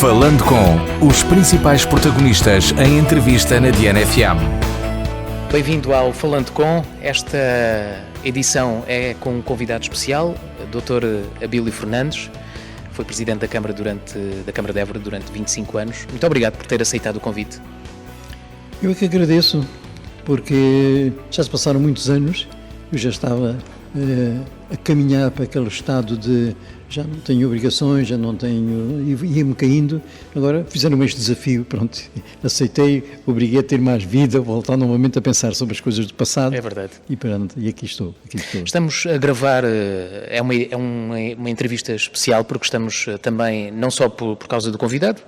Falando com os principais protagonistas em entrevista na Diana FM. Bem-vindo ao Falando com. Esta edição é com um convidado especial, Dr. Abílio Fernandes. Foi Presidente da Câmara de Évora durante 25 anos. Muito obrigado por ter aceitado o convite. Eu é que agradeço, porque já se passaram muitos anos, eu já estava a caminhar para aquele estado de já não tenho obrigações, já não tenho, ia-me caindo. Agora fizeram-me este desafio, pronto, aceitei, obriguei a ter mais vida, voltar novamente a pensar sobre as coisas do passado. É verdade. E pronto, e aqui estou. Estamos a gravar, é uma entrevista especial, porque estamos também, não só por causa do convidado,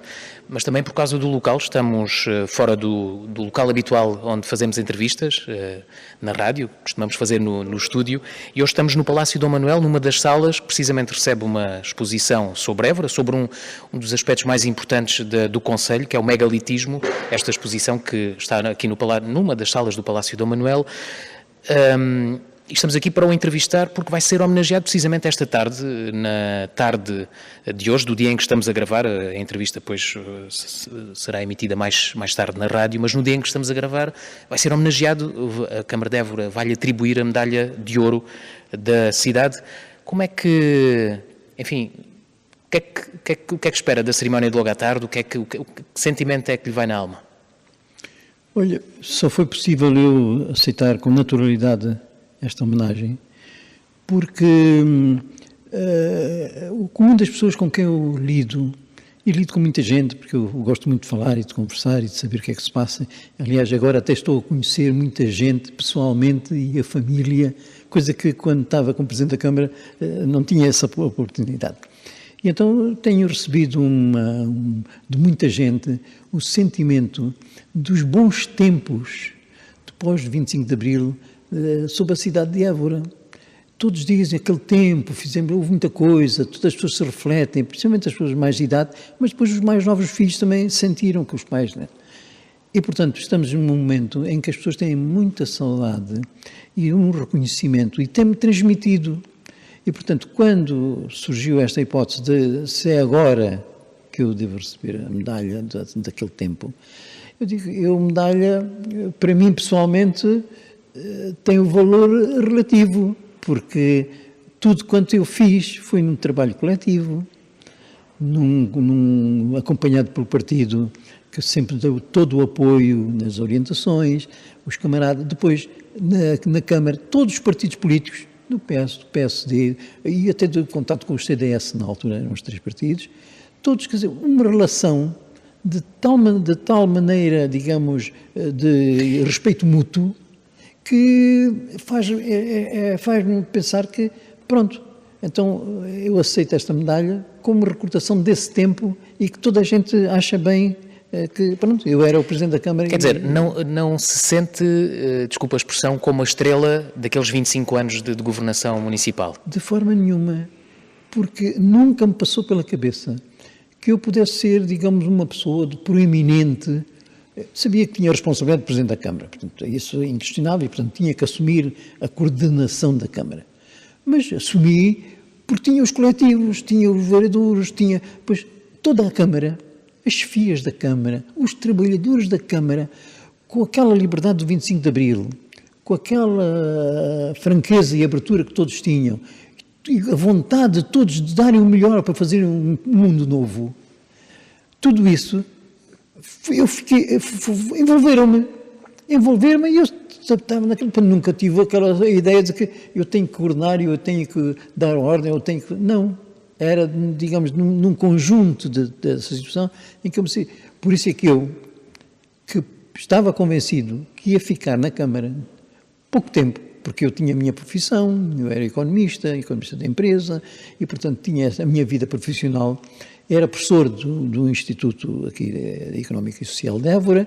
mas também por causa do local. Estamos fora do local habitual onde fazemos entrevistas, na rádio, costumamos fazer no estúdio, e hoje estamos no Palácio Dom Manuel, numa das salas que precisamente recebe uma exposição sobre Évora, sobre um dos aspectos mais importantes do Concelho, que é o megalitismo, esta exposição que está aqui numa das salas do Palácio Dom Manuel. E estamos aqui para o entrevistar porque vai ser homenageado precisamente esta tarde, na tarde de hoje, do dia em que estamos a gravar. A entrevista depois será emitida mais tarde na rádio, mas no dia em que estamos a gravar vai ser homenageado. A Câmara de Évora vai-lhe atribuir a medalha de ouro da cidade. Como é que, enfim, o que é que espera da cerimónia de logo à tarde? Que sentimento é que lhe vai na alma? Olha, só foi possível eu aceitar com naturalidade esta homenagem, porque o comum das pessoas com quem eu lido, e lido com muita gente, porque eu gosto muito de falar e de conversar e de saber o que é que se passa. Aliás, agora até estou a conhecer muita gente pessoalmente e a família, coisa que quando estava como Presidente da Câmara não tinha essa oportunidade. E então tenho recebido de muita gente o sentimento dos bons tempos depois de 25 de Abril, sobre a cidade de Évora. Todos dizem aquele tempo, houve muita coisa, todas as pessoas se refletem, principalmente as pessoas mais de idade, mas depois os mais novos filhos também sentiram que os pais... Né? E, portanto, estamos num momento em que as pessoas têm muita saudade e um reconhecimento, e tem-me transmitido. E, portanto, quando surgiu esta hipótese de se é agora que eu devo receber a medalha daquele tempo, eu digo, a medalha, para mim pessoalmente, tem um valor relativo, porque tudo quanto eu fiz foi num trabalho coletivo, acompanhado pelo partido, que sempre deu todo o apoio nas orientações, os camaradas, depois na Câmara, todos os partidos políticos, do PS, do PSD, e até do contato com o CDS, na altura eram os três partidos, todos, quer dizer, uma relação de tal maneira, digamos, de respeito mútuo, que faz-me pensar que, pronto, então eu aceito esta medalha como recordação desse tempo e que toda a gente acha bem que, pronto, eu era o Presidente da Câmara. Quer dizer, não se sente, desculpa a expressão, como a estrela daqueles 25 anos de governação municipal? De forma nenhuma, porque nunca me passou pela cabeça que eu pudesse ser, digamos, uma pessoa de proeminente. Sabia que tinha a responsabilidade de Presidente da Câmara, portanto, isso é inquestionável, e, portanto, tinha que assumir a coordenação da Câmara. Mas assumi porque tinha os coletivos, tinha os vereadores, tinha, pois, toda a Câmara, as chefias da Câmara, os trabalhadores da Câmara, com aquela liberdade do 25 de Abril, com aquela franqueza e abertura que todos tinham, e a vontade de todos de darem o melhor para fazer um mundo novo, tudo isso... Eu fiquei, envolveram-me e eu estava naquilo, nunca tive aquela ideia de que eu tenho que coordenar, eu tenho que dar ordem, não, era, digamos, num conjunto dessa situação em que eu me sei, por isso é que eu, que estava convencido que ia ficar na Câmara pouco tempo, porque eu tinha a minha profissão, eu era economista da empresa, e portanto tinha a minha vida profissional. Era professor do Instituto aqui Económico e Social de Évora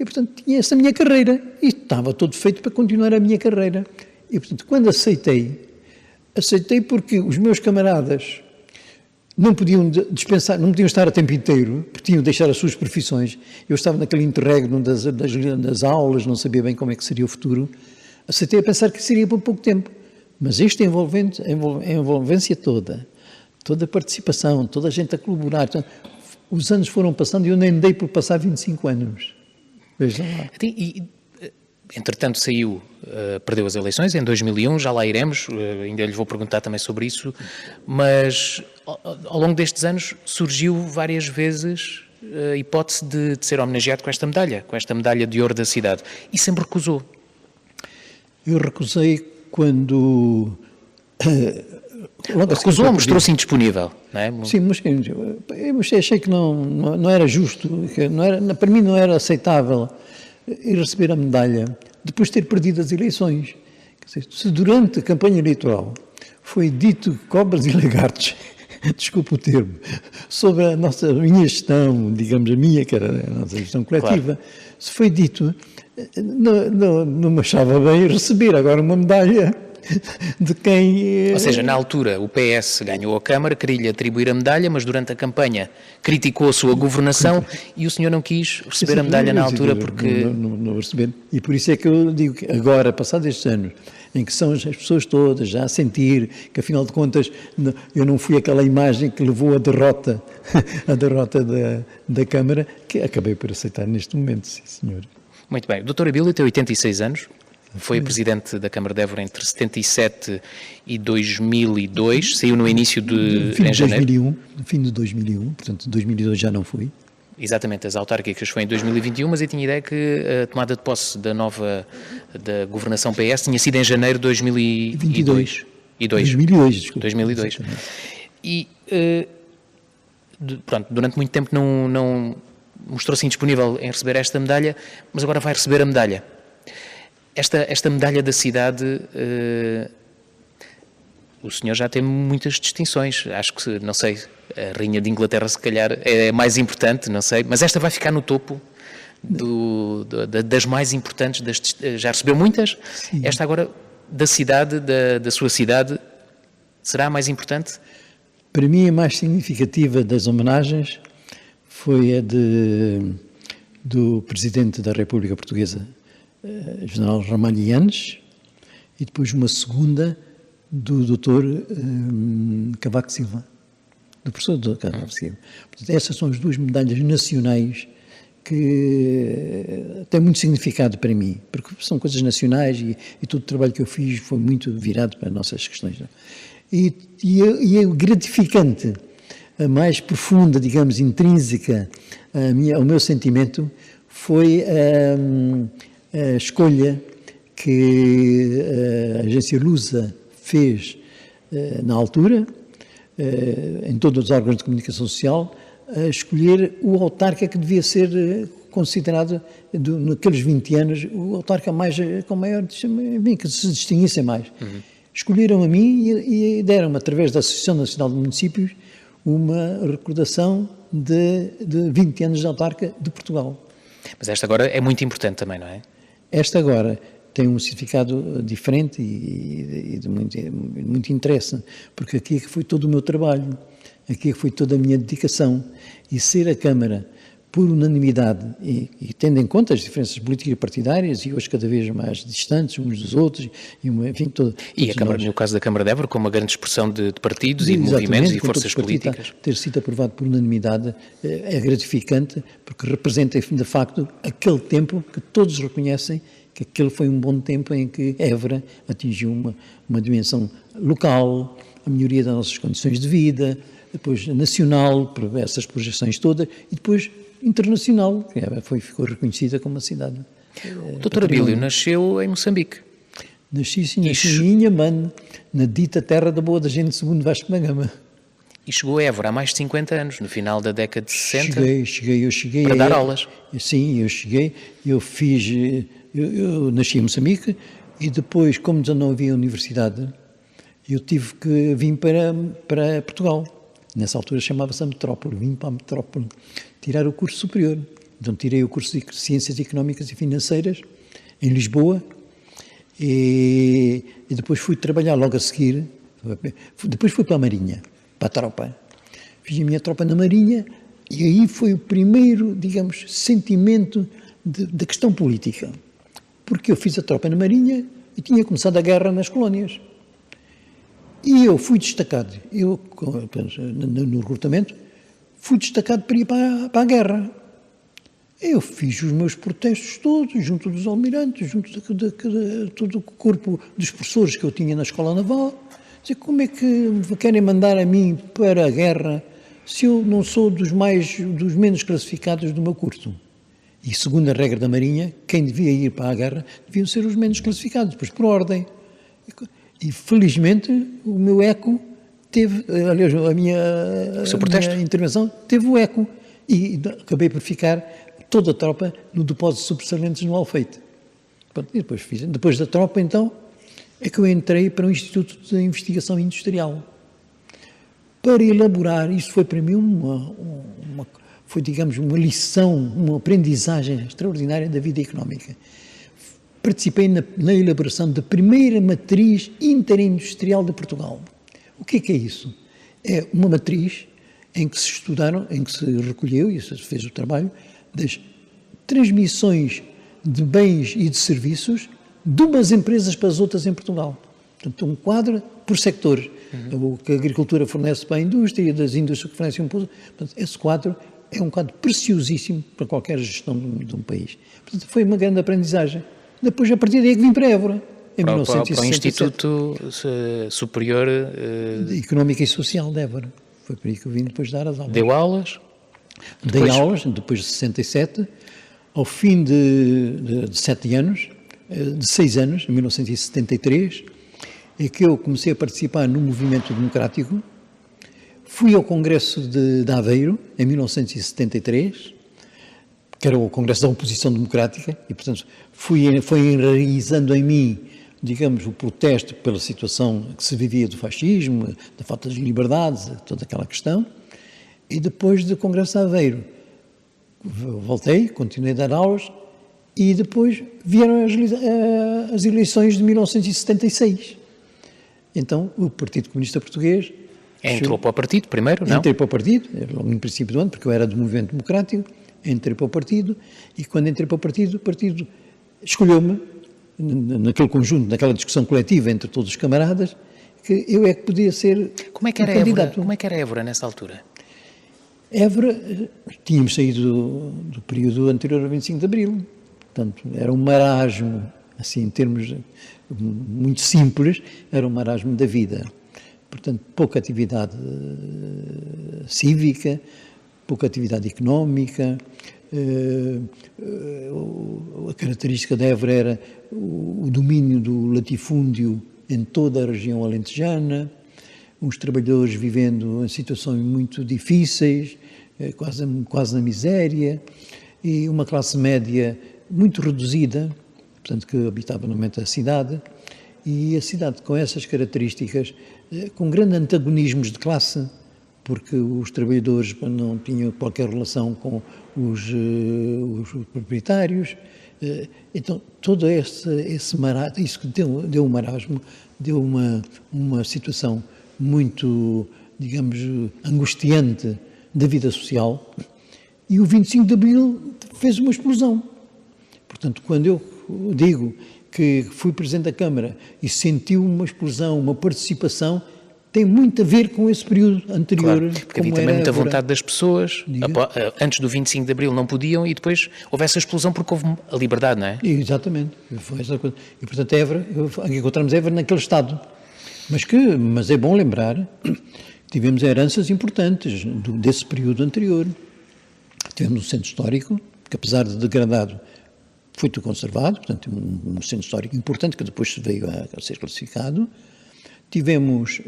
e, portanto, tinha essa minha carreira e estava todo feito para continuar a minha carreira. E, portanto, quando aceitei porque os meus camaradas não podiam dispensar, não podiam estar a tempo inteiro, porque tinham de deixar as suas profissões. Eu estava naquele interregno das aulas, não sabia bem como é que seria o futuro. Aceitei a pensar que seria por pouco tempo. Mas a envolvência toda a participação, toda a gente a colaborar, os anos foram passando e eu nem dei por passar 25 anos. Veja lá. Entretanto saiu, perdeu as eleições em 2001, já lá iremos, ainda lhe vou perguntar também sobre isso, mas ao longo destes anos surgiu várias vezes a hipótese de ser homenageado com esta medalha de ouro da cidade, e sempre recusou. Eu recusei quando... recusou ou mostrou-se indisponível, não é? Sim, mas achei que não era justo, que não era, para mim não era aceitável ir receber a medalha depois de ter perdido as eleições. Quer dizer, se durante a campanha eleitoral foi dito cobras e lagartos, desculpe o termo, sobre a minha gestão, digamos a minha, que era a nossa gestão coletiva, claro. Se foi dito, não me achava bem receber agora uma medalha de quem... Ou seja, na altura o PS ganhou a Câmara, queria-lhe atribuir a medalha, mas durante a campanha criticou a sua governação e o senhor não quis receber a medalha na altura porque... Não receber. E por isso é que eu digo que agora, passados estes anos, em que são as pessoas todas já a sentir que, afinal de contas, eu não fui aquela imagem que levou a derrota da Câmara, que acabei por aceitar neste momento, sim, senhor. Muito bem. O Dr. Abílio tem 86 anos. Foi presidente da Câmara de Évora entre 77 e 2002, saiu no início de janeiro. No fim de 2001, portanto, 2002 já não fui. Exatamente, as autárquicas foi em 2021, mas eu tinha ideia que a tomada de posse da governação PS tinha sido em janeiro de 2002. 2002, desculpa. 2002. E, pronto, durante muito tempo não mostrou-se indisponível em receber esta medalha, mas agora vai receber a medalha. Esta medalha da cidade, o senhor já tem muitas distinções, acho que, não sei, a Rainha de Inglaterra se calhar é mais importante, não sei, mas esta vai ficar no topo das mais importantes, já recebeu muitas, sim. Esta agora da cidade, da sua cidade, será a mais importante? Para mim a mais significativa das homenagens foi a do Presidente da República Portuguesa, General Ramalhianes, e depois uma segunda do Dr. Cavaco Silva, do professor Dr. Cavaco Silva. Portanto, essas são as duas medalhas nacionais que têm muito significado para mim, porque são coisas nacionais e todo o trabalho que eu fiz foi muito virado para as nossas questões. E é gratificante, a mais profunda, digamos, intrínseca ao meu sentimento, foi a escolha que a agência Lusa fez na altura, em todos os órgãos de comunicação social, a escolher o autarca que devia ser considerado, naqueles 20 anos, o autarca com maior, que se distinguisse mais. Uhum. Escolheram a mim e deram-me, através da Associação Nacional de Municípios, uma recordação de 20 anos de autarca de Portugal. Mas esta agora é muito importante também, não é? Esta agora tem um significado diferente e de muito interesse, porque aqui é que foi todo o meu trabalho, aqui é que foi toda a minha dedicação, e ser a Câmara por unanimidade, e tendo em conta as diferenças políticas partidárias, e hoje cada vez mais distantes uns dos outros, enfim, e a Câmara, no caso da Câmara de Évora, com uma grande expressão de partidos e de movimentos e forças políticas. Ter sido aprovado por unanimidade é gratificante, porque representa, de facto, aquele tempo que todos reconhecem que aquele foi um bom tempo em que Évora atingiu uma dimensão local, a melhoria das nossas condições de vida, depois nacional, por essas projeções todas, e depois internacional, que ficou reconhecida como uma cidade. O Dr. Abílio nasceu em Moçambique. Nasci em Inhambane, na dita terra da boa da gente, segundo Vasco da Gama. E chegou a Évora há mais de 50 anos, no final da década de 60. Eu cheguei para dar aulas. Sim, eu cheguei, eu nasci em Moçambique e depois, como já não havia universidade, eu tive que vir para Portugal. Nessa altura chamava-se a Metrópole, vim para a Metrópole tirar o curso superior. Então tirei o curso de Ciências Económicas e Financeiras em Lisboa e depois fui trabalhar logo a seguir, depois fui para a Marinha, para a tropa. Fiz a minha tropa na Marinha e aí foi o primeiro, digamos, sentimento da questão política. Porque eu fiz a tropa na Marinha e tinha começado a guerra nas colónias. E eu fui destacado, no recrutamento, fui destacado para ir para a guerra. Eu fiz os meus protestos todos, junto dos almirantes, junto de todo o corpo dos professores que eu tinha na Escola Naval. Dizer, como é que me querem mandar a mim para a guerra se eu não sou dos menos classificados do meu curso? E segundo a regra da Marinha, quem devia ir para a guerra deviam ser os menos classificados, depois por ordem. E felizmente o meu eco teve, aliás, a minha intervenção teve o eco. E acabei por ficar toda a tropa no depósito de subsalentes no Alfeite. E depois da tropa, então, é que eu entrei para o Instituto de Investigação Industrial. Para elaborar, isto foi para mim foi, digamos, uma lição, uma aprendizagem extraordinária da vida económica. Participei na elaboração da primeira matriz interindustrial de Portugal. O que é isso? É uma matriz em que se estudaram, em que se recolheu, e se fez o trabalho, das transmissões de bens e de serviços de umas empresas para as outras em Portugal. Portanto, um quadro por sector. O que a agricultura fornece para a indústria e das indústrias que fornecem um pouco. Portanto, esse quadro é um quadro preciosíssimo para qualquer gestão de um país. Portanto, foi uma grande aprendizagem. Depois, a partir daí, é que vim para Évora, em 1967. Para o Instituto Superior de Económica e Social de Évora. Foi por aí que eu vim depois dar as aulas. Deu aulas? Dei aulas, depois de 67, ao fim de 7 anos, de 6 anos, em 1973, é que eu comecei a participar no movimento democrático. Fui ao Congresso de Aveiro, em 1973, que era o Congresso da Oposição Democrática, e, portanto, foi enraizando em mim, digamos, o protesto pela situação que se vivia do fascismo, da falta de liberdades, toda aquela questão. E depois do Congresso de Aveiro, voltei, continuei a dar aulas, e depois vieram as eleições de 1976. Então, o Partido Comunista Português... Entrou para o partido primeiro, não? Entrei para o partido, logo no princípio do ano, porque eu era do movimento democrático, entrei para o partido, e quando entrei para o partido escolheu-me, naquele conjunto, naquela discussão coletiva entre todos os camaradas, que eu é que podia ser Como é que era candidato. Évora? Como é que era Évora nessa altura? Évora, tínhamos saído do período anterior ao 25 de Abril, portanto, era um marasmo, assim, em termos muito simples, era um marasmo da vida. Portanto, pouca atividade cívica, pouca atividade económica. A característica de Évora era o domínio do latifúndio em toda a região alentejana, uns trabalhadores vivendo em situações muito difíceis, quase na miséria, e uma classe média muito reduzida, portanto, que habitava normalmente a cidade, e a cidade com essas características, com grandes antagonismos de classe, porque os trabalhadores não tinham qualquer relação com os proprietários. Então, todo esse marasmo, isso que deu um marasmo, deu uma situação muito, digamos, angustiante da vida social, e o 25 de Abril fez uma explosão. Portanto, quando eu digo que fui Presidente da Câmara e senti uma explosão, uma participação, tem muito a ver com esse período anterior. Claro, porque havia também muita vontade das pessoas. Antes do 25 de Abril não podiam, e depois houve essa explosão porque houve a liberdade, não é? Exatamente. Foi essa coisa. E, portanto, Évora, encontramos Évora naquele estado. Mas é bom lembrar que tivemos heranças importantes desse período anterior. Tivemos um centro histórico, que apesar de degradado, foi tudo conservado, portanto, um centro histórico importante, que depois veio a ser classificado. Tivemos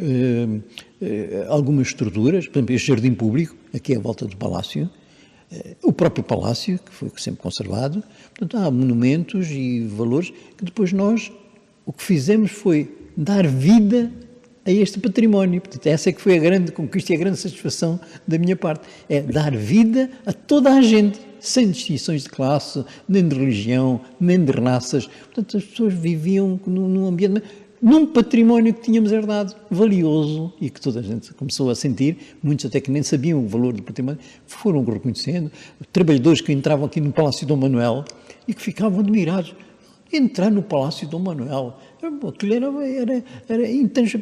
algumas estruturas, por exemplo, este jardim público, aqui à volta do Palácio, o próprio Palácio, que foi sempre conservado. Portanto, há monumentos e valores que depois nós, o que fizemos foi dar vida a este património. Portanto, essa é que foi a grande conquista e a grande satisfação da minha parte, é dar vida a toda a gente, sem distinções de classe, nem de religião, nem de raças. Portanto, as pessoas viviam num ambiente, num património que tínhamos herdado, valioso, e que toda a gente começou a sentir, muitos até que nem sabiam o valor do património, foram reconhecendo, trabalhadores que entravam aqui no Palácio Dom Manuel e que ficavam admirados. Entrar no Palácio Dom Manuel, aquilo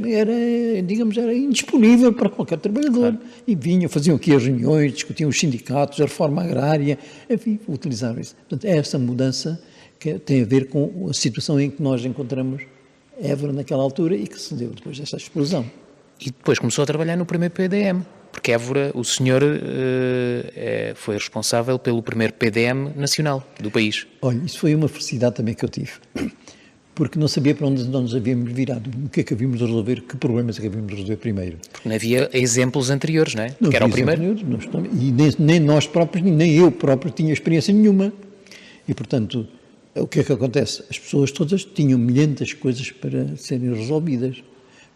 era indisponível para qualquer trabalhador. Claro. E vinham, faziam aqui as reuniões, discutiam os sindicatos, a reforma agrária, enfim, utilizaram isso. Portanto, é essa mudança que tem a ver com a situação em que nós encontramos Évora naquela altura e que se deu depois dessa explosão. E depois começou a trabalhar no primeiro PDM, porque Évora, o senhor foi responsável pelo primeiro PDM nacional do país. Olha, isso foi uma felicidade também que eu tive, porque não sabia para onde nos havíamos virado, o que é que havíamos de resolver, que problemas é que havíamos de resolver primeiro. Porque não havia exemplos anteriores, não é? Não que era o primeiro. E nem nós próprios, nem eu próprio tinha experiência nenhuma. E, portanto, o que é que acontece? As pessoas todas tinham milhentas coisas para serem resolvidas.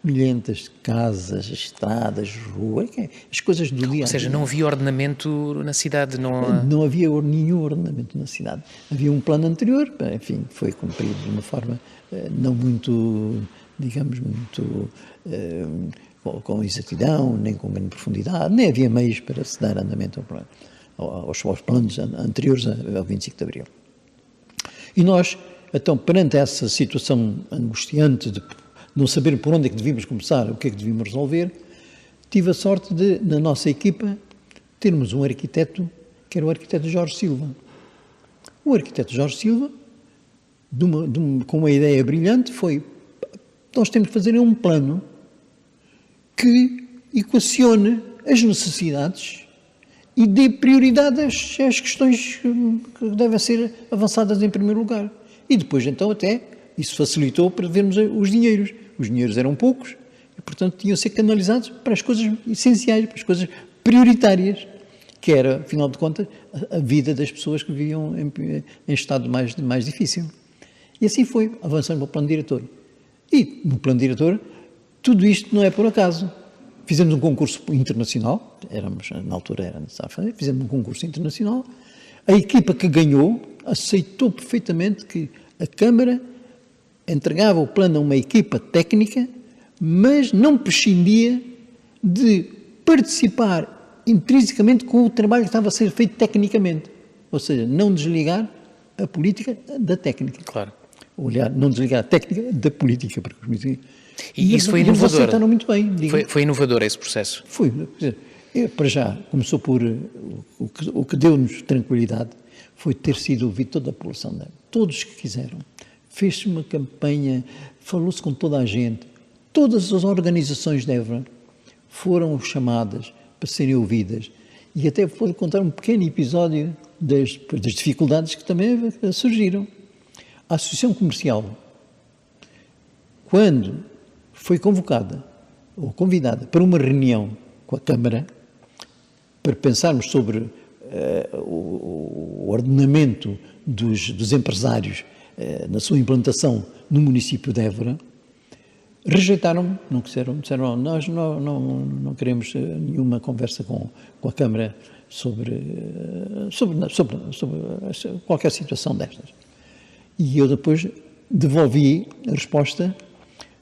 Milhentas casas, estradas, ruas, as coisas do dia a dia. Ou seja, não havia ordenamento na cidade? Não havia nenhum ordenamento na cidade. Havia um plano anterior, enfim, foi cumprido de uma forma não muito, digamos, muito com exatidão, nem com grande profundidade, nem havia meios para se dar andamento aos planos anteriores ao 25 de Abril. E nós, então, perante essa situação angustiante de não saber por onde é que devíamos começar, o que é que devíamos resolver, tive a sorte de, na nossa equipa, termos um arquiteto, que era o arquiteto Jorge Silva. O arquiteto Jorge Silva, com uma ideia brilhante, foi: nós temos que fazer um plano que equacione as necessidades e dê prioridade às questões que devem ser avançadas em primeiro lugar. E depois, então, até isso facilitou para vermos os dinheiros. Os dinheiros eram poucos e, portanto, tinham de ser canalizados para as coisas essenciais, para as coisas prioritárias, que era, afinal de contas, a vida das pessoas que viviam em estado mais difícil. E assim foi, avançando para o plano diretor. E, no plano diretor, tudo isto não é por acaso. Fizemos um concurso internacional, na altura fizemos um concurso internacional, a equipa que ganhou aceitou perfeitamente que a Câmara entregava o plano a uma equipa técnica, mas não prescindia de participar intrinsecamente com o trabalho que estava a ser feito tecnicamente. Ou seja, não desligar a política da técnica. Claro. Olhar, não desligar a técnica da política. E isso foi inovador. Eles aceitaram muito bem. Foi inovador esse processo. Foi. Para já, começou por... O que deu-nos tranquilidade foi ter sido ouvido toda a população dela. Todos que quiseram. Fez-se uma campanha, falou-se com toda a gente. Todas as organizações de Évora foram chamadas para serem ouvidas. E até vou contar um pequeno episódio das dificuldades que também surgiram. A Associação Comercial, quando foi convocada ou convidada para uma reunião com a Câmara para pensarmos sobre o ordenamento dos empresários na sua implantação no município de Évora, rejeitaram-me, não disseram, nós não queremos nenhuma conversa com a Câmara sobre qualquer situação destas. E eu depois devolvi a resposta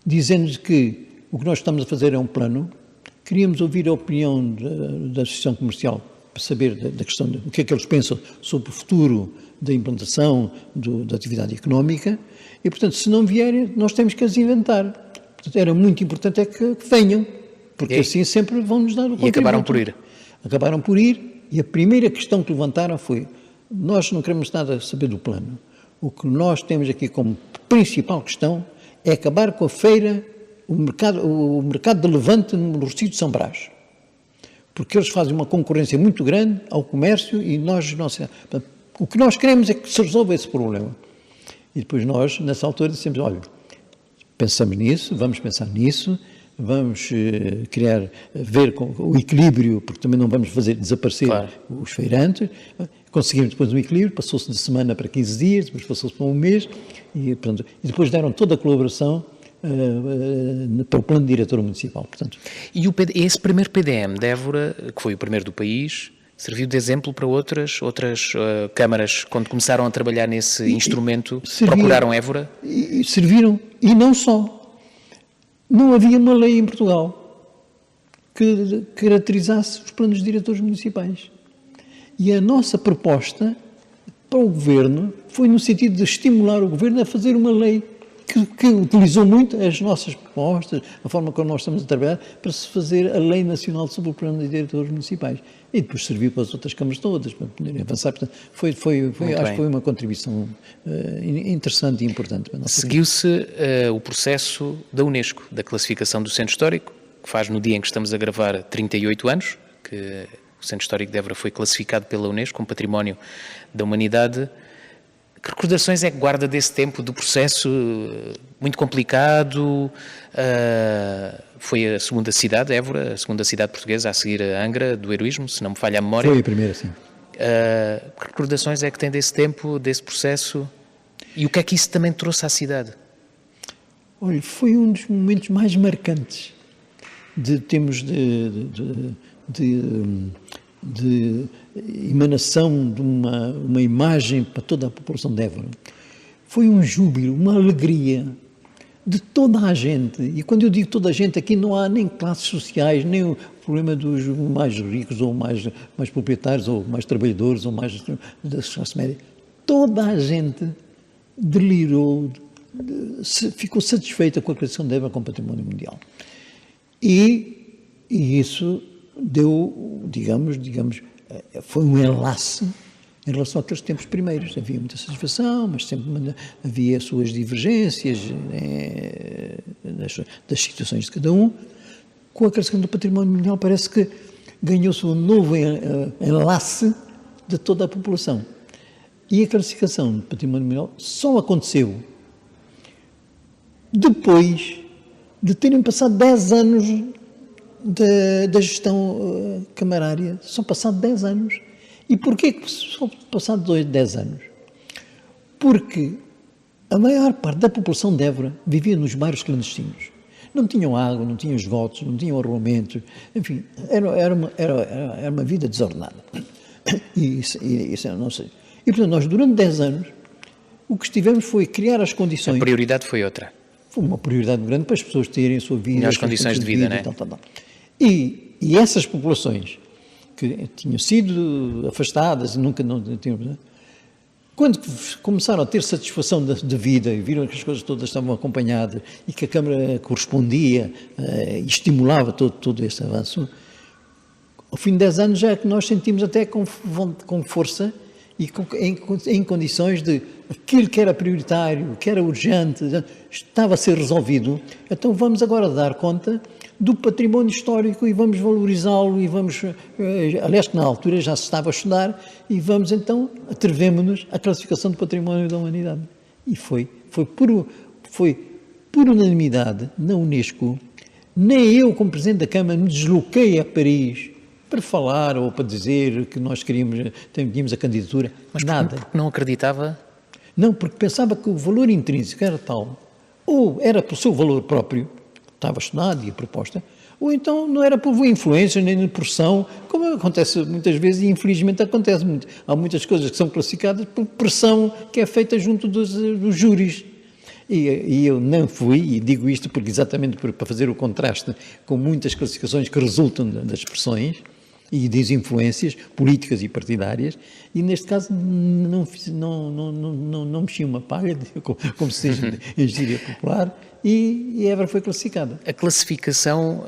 dizendo que o que nós estamos a fazer é um plano, queríamos ouvir a opinião da Associação Comercial para saber da questão do que é que eles pensam sobre o futuro da implantação da atividade económica e, portanto, se não vierem, nós temos que as inventar. Portanto, era muito importante que venham, porque assim sempre vão-nos dar o contributo. E acabaram por ir. Acabaram por ir e a primeira questão que levantaram foi: nós não queremos nada saber do plano. O que nós temos aqui como principal questão é acabar com a feira, o mercado de Levante no Recife de São Brás. Porque eles fazem uma concorrência muito grande ao comércio e o que nós queremos é que se resolva esse problema. E depois nós, nessa altura, dissemos: olha, pensamos nisso, vamos pensar nisso, vamos ver com o equilíbrio, porque também não vamos fazer desaparecer os feirantes. Conseguimos depois um equilíbrio, passou-se de semana para 15 dias, depois passou-se para um mês, e depois deram toda a colaboração para o plano diretor municipal. Portanto. E esse primeiro PDM de Évora, que foi o primeiro do país, serviu de exemplo para outras câmaras, quando começaram a trabalhar nesse instrumento, procuraram Évora? Serviram, e não só. Não havia uma lei em Portugal que caracterizasse os planos diretores municipais. E a nossa proposta para o Governo foi no sentido de estimular o Governo a fazer uma lei que utilizou muito as nossas propostas, a forma como nós estamos a trabalhar, para se fazer a Lei Nacional sobre o Plano de Diretores Municipais. E depois serviu para as outras câmaras todas, para poderem avançar. Portanto, acho que foi uma contribuição interessante e importante. Seguiu-se o processo da Unesco, da classificação do Centro Histórico, que faz no dia em que estamos a gravar 38 anos, que o Centro Histórico de Évora foi classificado pela Unesco como Património da Humanidade. Que recordações é que guarda desse tempo, do processo muito complicado? Foi a segunda cidade, Évora, a segunda cidade portuguesa, a seguir a Angra, do heroísmo, se não me falha a memória. Foi a primeira, sim. Que recordações é que tem desse tempo, desse processo? E o que é que isso também trouxe à cidade? Olha, foi um dos momentos mais marcantes de termos de emanação de uma imagem para toda a população de Évora. Foi um júbilo, uma alegria de toda a gente. E quando eu digo toda a gente, aqui não há nem classes sociais, nem o problema dos mais ricos, ou mais proprietários, ou mais trabalhadores, ou mais da classe média. Toda a gente delirou, ficou satisfeita com a criação de Évora como património mundial. E isso deu, digamos, foi um enlace em relação àqueles tempos primeiros. Havia muita satisfação, mas sempre havia suas divergências das situações de cada um. Com a criação do património mundial parece que ganhou-se um novo enlace de toda a população. E a classificação do património mundial só aconteceu depois de terem passado 10 anos da gestão camarária. São passados 10 anos. E porquê que só passados 10 anos? Porque a maior parte da população de Évora vivia nos bairros clandestinos. Não tinham água, não tinham esgotos, não tinham arruamento, enfim, era uma vida desordenada. E isso eu não sei. E, portanto, nós durante 10 anos, o que estivemos foi criar as condições... A prioridade foi outra. Foi uma prioridade grande para as pessoas terem a sua vida... Melhores condições de vida, não é? Tal. E essas populações que tinham sido afastadas e nunca não tinham... Quando começaram a ter satisfação de vida e viram que as coisas todas estavam acompanhadas e que a Câmara correspondia e estimulava todo esse avanço, ao fim de 10 anos já é que nós sentimos até com força e em condições de aquilo que era prioritário, que era urgente, estava a ser resolvido. Então vamos agora dar conta do património histórico e vamos valorizá-lo e vamos, aliás, que na altura já se estava a estudar, e vamos então, atrevemos-nos à classificação do património da humanidade. E foi por unanimidade na Unesco. Nem eu, como Presidente da Câmara, me desloquei a Paris para falar ou para dizer que nós tínhamos a candidatura. Mas nada. Porque não acreditava? Não, porque pensava que o valor intrínseco era tal, ou era pelo seu valor próprio, estava estudado e a proposta, ou então não era por influência nem de pressão, como acontece muitas vezes e infelizmente acontece muito. Há muitas coisas que são classificadas por pressão que é feita junto dos júris. E eu não fui, e digo isto porque exatamente para fazer o contraste com muitas classificações que resultam das pressões e das influências políticas e partidárias, e neste caso não mexi uma palha, como se diz em gíria popular, e Évora foi classificada. A classificação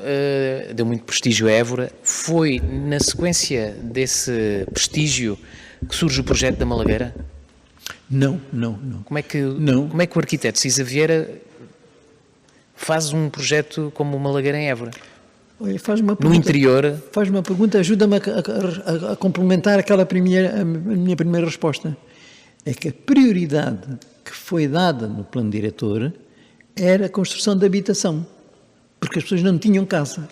deu muito prestígio a Évora. Foi na sequência desse prestígio que surge o projeto da Malagueira? Não. Como é que o arquiteto Cisa Vieira faz um projeto como o Malagueira em Évora? Olha, no interior? Faz uma pergunta, ajuda-me a complementar a minha primeira resposta. É que a prioridade que foi dada no plano diretor era a construção de habitação, porque as pessoas não tinham casa.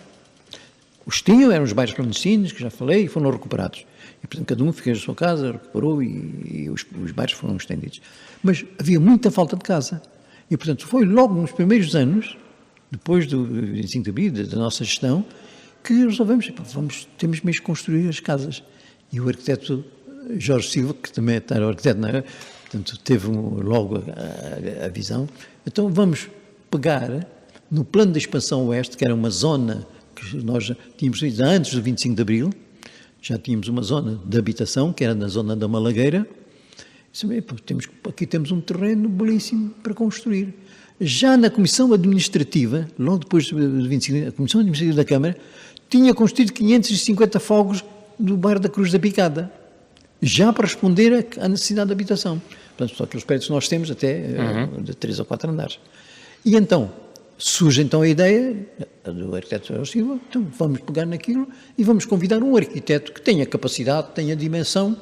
Os tinham, eram os bairros clandestinos, que já falei, e foram recuperados. E, portanto, cada um fez a sua casa, recuperou e os bairros foram estendidos. Mas havia muita falta de casa. E, portanto, foi logo nos primeiros anos, depois do 25 de abril, da nossa gestão, que resolvemos, temos mesmo que construir as casas. E o arquiteto Jorge Silva, que também era o arquiteto, não é? Portanto, teve logo a visão. Então, vamos pegar no plano de expansão oeste, que era uma zona que nós já tínhamos feito antes do 25 de abril, já tínhamos uma zona de habitação, que era na zona da Malagueira, Disse, bem, pô, aqui temos um terreno belíssimo para construir. Já na Comissão Administrativa, logo depois do 25, a Comissão Administrativa da Câmara tinha construído 550 fogos do bairro da Cruz da Picada, já para responder à necessidade de habitação. Portanto, são aqueles prédios que nós temos até de 3 ou 4 andares. E então, surge então a ideia do arquiteto Jorge Silva, então vamos pegar naquilo e vamos convidar um arquiteto que tenha capacidade, tenha dimensão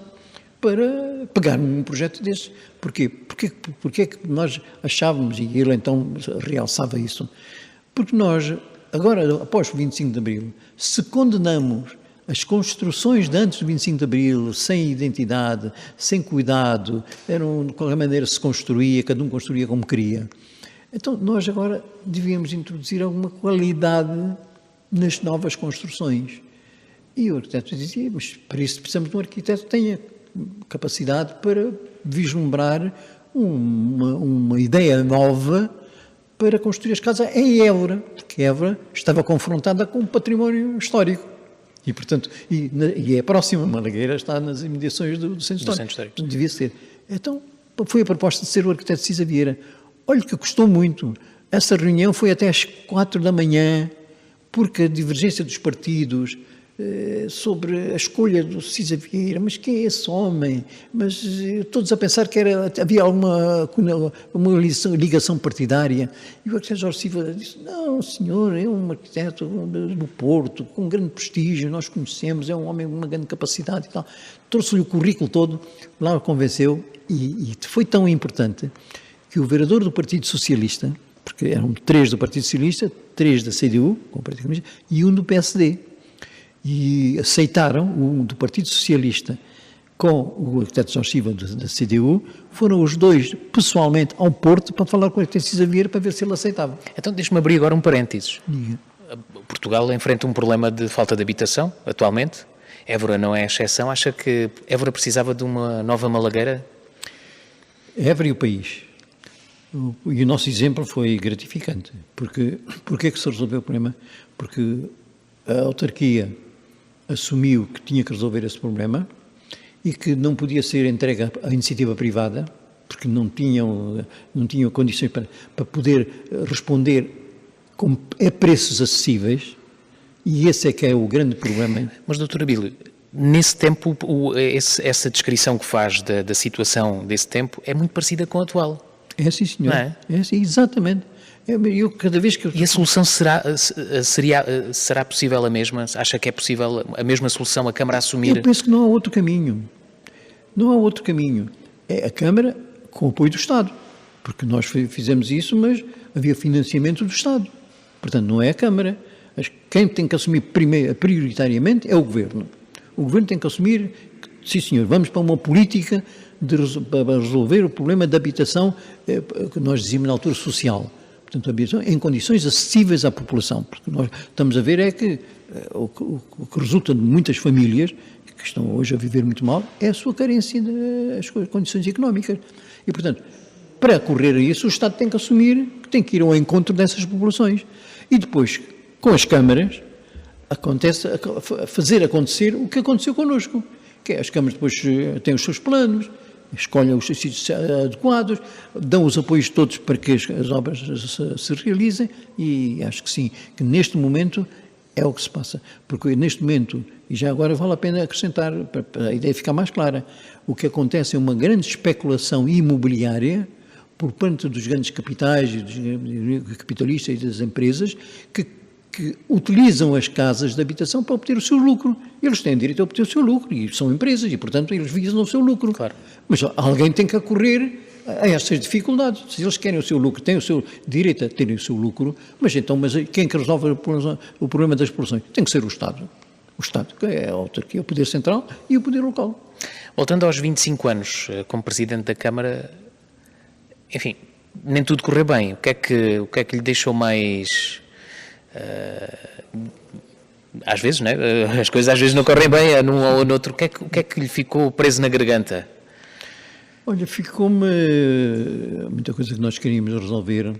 para pegar num projeto desses. Porquê? Porque é que nós achávamos, e ele então realçava isso, porque nós, agora, após o 25 de Abril, se condenamos as construções de antes do 25 de Abril, sem identidade, sem cuidado, de qualquer maneira se construía, cada um construía como queria. Então, nós agora devíamos introduzir alguma qualidade nas novas construções. E o arquiteto dizia, mas para isso precisamos de um arquiteto que tenha capacidade para vislumbrar uma ideia nova para construir as casas em Évora, porque Évora estava confrontada com o património histórico. E, portanto, e é próxima, Malagueira está nas imediações do Centro Histórico. Devia ser. Então, foi a proposta de ser o arquiteto Cisa Vieira. Olha que custou muito. Essa reunião foi até às 4 da manhã, porque a divergência dos partidos sobre a escolha do Cisa Vieira, mas quem é esse homem? Mas todos a pensar que havia alguma uma ligação partidária. E o arquiteto Jorge Silva disse, não, senhor, é um arquiteto do Porto, com grande prestígio, nós conhecemos, é um homem com uma grande capacidade e tal. Trouxe-lhe o currículo todo, lá o convenceu, e foi tão importante que o vereador do Partido Socialista, porque eram 3 do Partido Socialista, 3 da CDU, com o Partido Comunista, e 1 do PSD, e aceitaram, um do Partido Socialista com o arquiteto Jorge Silva da CDU, foram os 2 pessoalmente ao Porto para falar com o arquiteto Cisa Vieira para ver se ele aceitava. Então deixe-me abrir agora um parênteses. Diga. Portugal enfrenta um problema de falta de habitação, atualmente. Évora não é exceção. Acha que Évora precisava de uma nova Malagueira? Évora e o país. E o nosso exemplo foi gratificante. Porque é que se resolveu o problema? Porque a autarquia assumiu que tinha que resolver esse problema e que não podia ser entregue à iniciativa privada, porque não tinham condições para poder responder a preços acessíveis, e esse é que é o grande problema. Mas, doutor Abílio, nesse tempo, essa descrição que faz da situação desse tempo é muito parecida com a atual. É sim, senhor. Não é? É sim, exatamente. Eu, cada vez que E a solução será possível a mesma? Acha que é possível a mesma solução, a Câmara assumir? Eu penso que não há outro caminho. Não há outro caminho. É a Câmara com o apoio do Estado. Porque nós fizemos isso, mas havia financiamento do Estado. Portanto, não é a Câmara. Quem tem que assumir prioritariamente é o Governo. O Governo tem que assumir que, sim senhor, vamos para uma política para resolver o problema da habitação, que nós dizíamos na altura social. Portanto, a habitação em condições acessíveis à população. Porque nós estamos a ver é que o que resulta de muitas famílias que estão hoje a viver muito mal é a sua carência das condições económicas. E, portanto, para correr a isso, o Estado tem que assumir que tem que ir ao encontro dessas populações. E depois, com as câmaras, fazer acontecer o que aconteceu connosco, que é as câmaras depois têm os seus planos, escolhem os sítios adequados, dão os apoios todos para que as obras se realizem, e acho que sim, que neste momento é o que se passa. Porque neste momento, e já agora vale a pena acrescentar, para a ideia ficar mais clara, o que acontece é uma grande especulação imobiliária por parte dos grandes capitais, dos capitalistas e das empresas, que utilizam as casas de habitação para obter o seu lucro. Eles têm direito a obter o seu lucro, e são empresas, e portanto eles visam o seu lucro. Claro. Mas alguém tem que acorrer a estas dificuldades. Se eles querem o seu lucro, têm o seu direito a terem o seu lucro, mas quem é que resolve o problema das expulsões? Tem que ser o Estado. O Estado, que é a autarquia, o poder central e o poder local. Voltando aos 25 anos como Presidente da Câmara, enfim, nem tudo correu bem. O que é que lhe deixou mais... às vezes, não é? As coisas às vezes não correm bem num ou noutro. O que é que lhe ficou preso na garganta? Olha, ficou-me muita coisa que nós queríamos resolver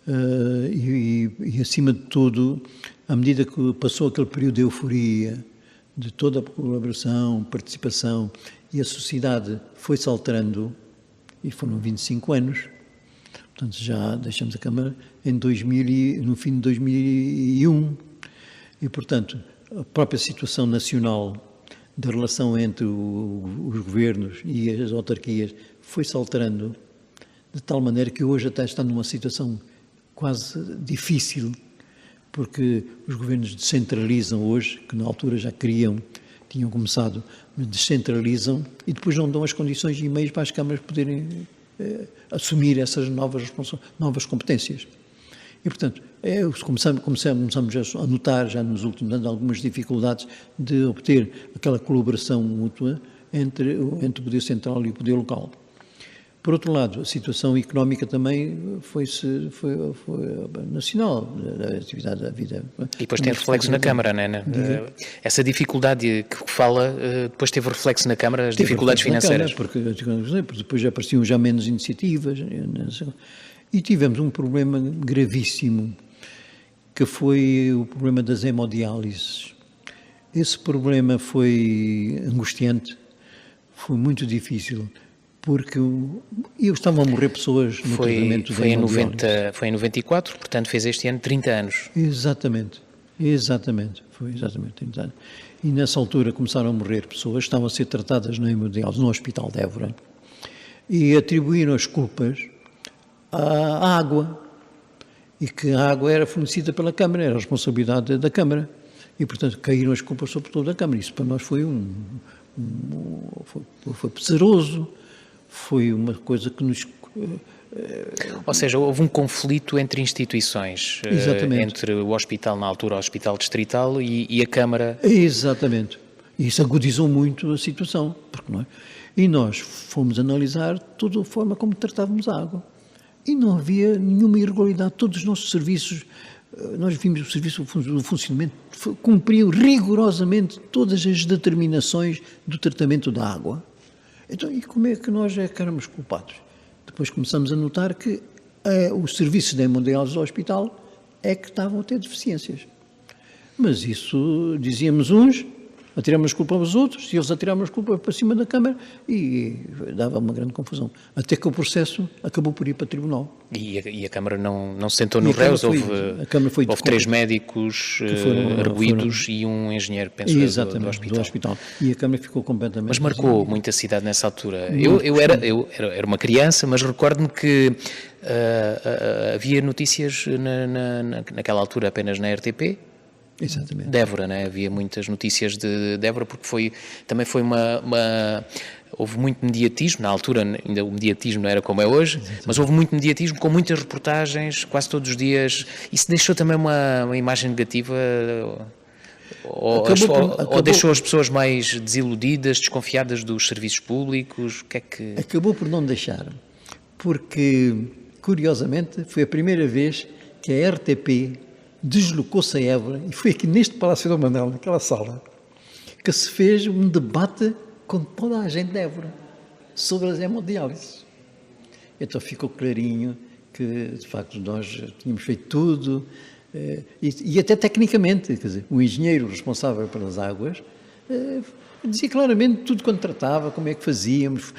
e acima de tudo, à medida que passou aquele período de euforia de toda a colaboração, participação, e a sociedade foi-se alterando, e foram 25 anos. Portanto, já deixamos a Câmara no fim de 2001. E, portanto, a própria situação nacional da relação entre os governos e as autarquias foi-se alterando de tal maneira que hoje até está numa situação quase difícil, porque os governos descentralizam hoje, que na altura já tinham começado, mas descentralizam e depois não dão as condições e meios para as câmaras poderem assumir essas novas competências. E, portanto, começamos a notar já nos últimos anos algumas dificuldades de obter aquela colaboração mútua entre o Poder Central e o Poder Local. Por outro lado, a situação económica também foi nacional, da atividade da vida. E depois tem reflexo na Câmara, não é? Essa dificuldade que fala, depois teve reflexo na Câmara, as dificuldades financeiras. Porque depois já apareciam já menos iniciativas. E tivemos um problema gravíssimo, que foi o problema das hemodiálises. Esse problema foi angustiante, foi muito difícil, porque estavam a morrer pessoas no tratamento da hemodiálise. Foi em 94, portanto fez este ano 30 anos. Exatamente, foi exatamente 30 anos. E nessa altura começaram a morrer pessoas, estavam a ser tratadas na hemodiálise no Hospital de Évora, e atribuíram as culpas à água, e que a água era fornecida pela Câmara, era a responsabilidade da Câmara, e portanto caíram as culpas sobre toda a Câmara. Isso para nós foi foi pesaroso, foi uma coisa que nos... Ou seja, houve um conflito entre instituições, entre o hospital, na altura o Hospital Distrital, e a Câmara. Exatamente, e isso agudizou muito a situação, porque não é? E nós fomos analisar toda a forma como tratávamos a água. E não havia nenhuma irregularidade. Todos os nossos serviços, nós vimos o serviço do funcionamento, cumpriam rigorosamente todas as determinações do tratamento da água. Então, e como é que nós éramos culpados? Depois começamos a notar que os serviços da hemodiálise do hospital é que estavam a ter deficiências. Mas isso, dizíamos uns, atiramos as culpas aos outros, e eles atiravam as culpas para cima da Câmara, e dava uma grande confusão. Até que o processo acabou por ir para o Tribunal. E a Câmara não se sentou nos réus? Houve 3 médicos arguídos e um engenheiro, penso eu, do hospital. E a Câmara ficou completamente... Mas marcou muita cidade nessa altura. Eu era uma criança, mas recordo-me que havia notícias naquela altura apenas na RTP, Exatamente. de Évora, né? Havia muitas notícias de Évora, porque também foi houve muito mediatismo, na altura ainda o mediatismo não era como é hoje, exatamente, mas houve muito mediatismo, com muitas reportagens, quase todos os dias. Isso deixou também uma imagem negativa, ou deixou as pessoas mais desiludidas, desconfiadas dos serviços públicos? O que é que... Acabou por não deixar, porque, curiosamente, foi a primeira vez que a RTP deslocou-se a Évora, e foi aqui neste Palácio do Manuel, naquela sala, que se fez um debate com toda a gente de Évora sobre as hemodiálises. Então ficou clarinho que, de facto, nós tínhamos feito tudo, e até tecnicamente, quer dizer, o engenheiro responsável pelas águas dizia claramente tudo quanto tratava, como é que fazíamos,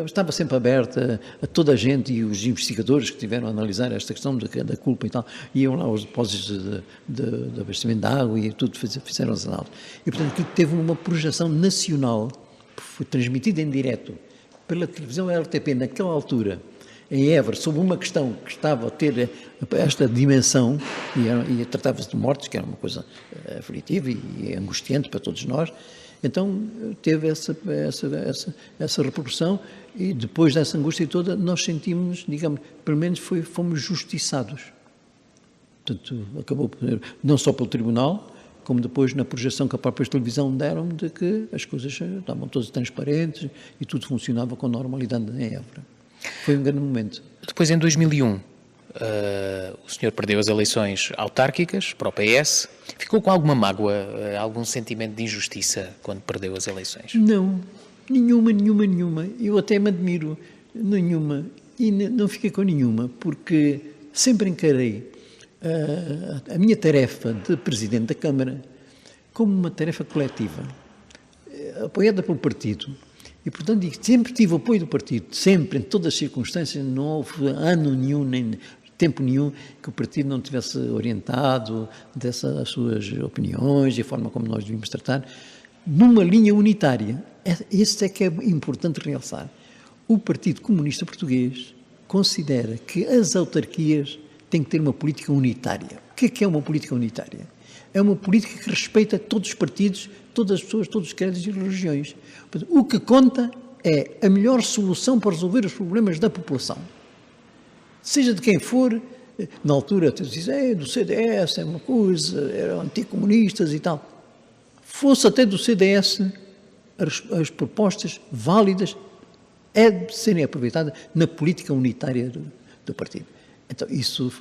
estava sempre aberta a toda a gente, e os investigadores que tiveram a analisar esta questão da culpa e tal, iam lá aos depósitos de abastecimento de água e tudo, fizeram as análises. E, portanto, teve uma projeção nacional, foi transmitida em direto pela televisão RTP naquela altura, em Évora, sobre uma questão que estava a ter esta dimensão, e tratava-se de mortes, que era uma coisa aflitiva e angustiante para todos nós. Então teve essa repercussão, e depois dessa angústia toda nós sentimos, digamos, pelo menos fomos justiçados. Portanto, acabou não só pelo Tribunal, como depois na projeção que a própria televisão deram, de que as coisas estavam todas transparentes e tudo funcionava com normalidade em Évora. Foi um grande momento. Depois, em 2001, o senhor perdeu as eleições autárquicas para o PS. Ficou com alguma mágoa, algum sentimento de injustiça quando perdeu as eleições? Não, nenhuma. Eu até me admiro, nenhuma. E não fiquei com nenhuma, porque sempre encarei a minha tarefa de Presidente da Câmara como uma tarefa coletiva, apoiada pelo partido. E, portanto, sempre tive o apoio do partido, sempre, em todas as circunstâncias, não houve ano nenhum, nem tempo nenhum, que o partido não tivesse orientado dessas suas opiniões e a forma como nós devíamos tratar, numa linha unitária. Isso é que é importante realçar. O Partido Comunista Português considera que as autarquias têm que ter uma política unitária. O que é uma política unitária? É uma política que respeita todos os partidos, todas as pessoas, todos os credos e religiões. O que conta é a melhor solução para resolver os problemas da população. Seja de quem for, na altura dizem, do CDS, é uma coisa, eram anticomunistas e tal. Fosse até do CDS, as propostas válidas é de serem aproveitadas na política unitária do partido. Então, isso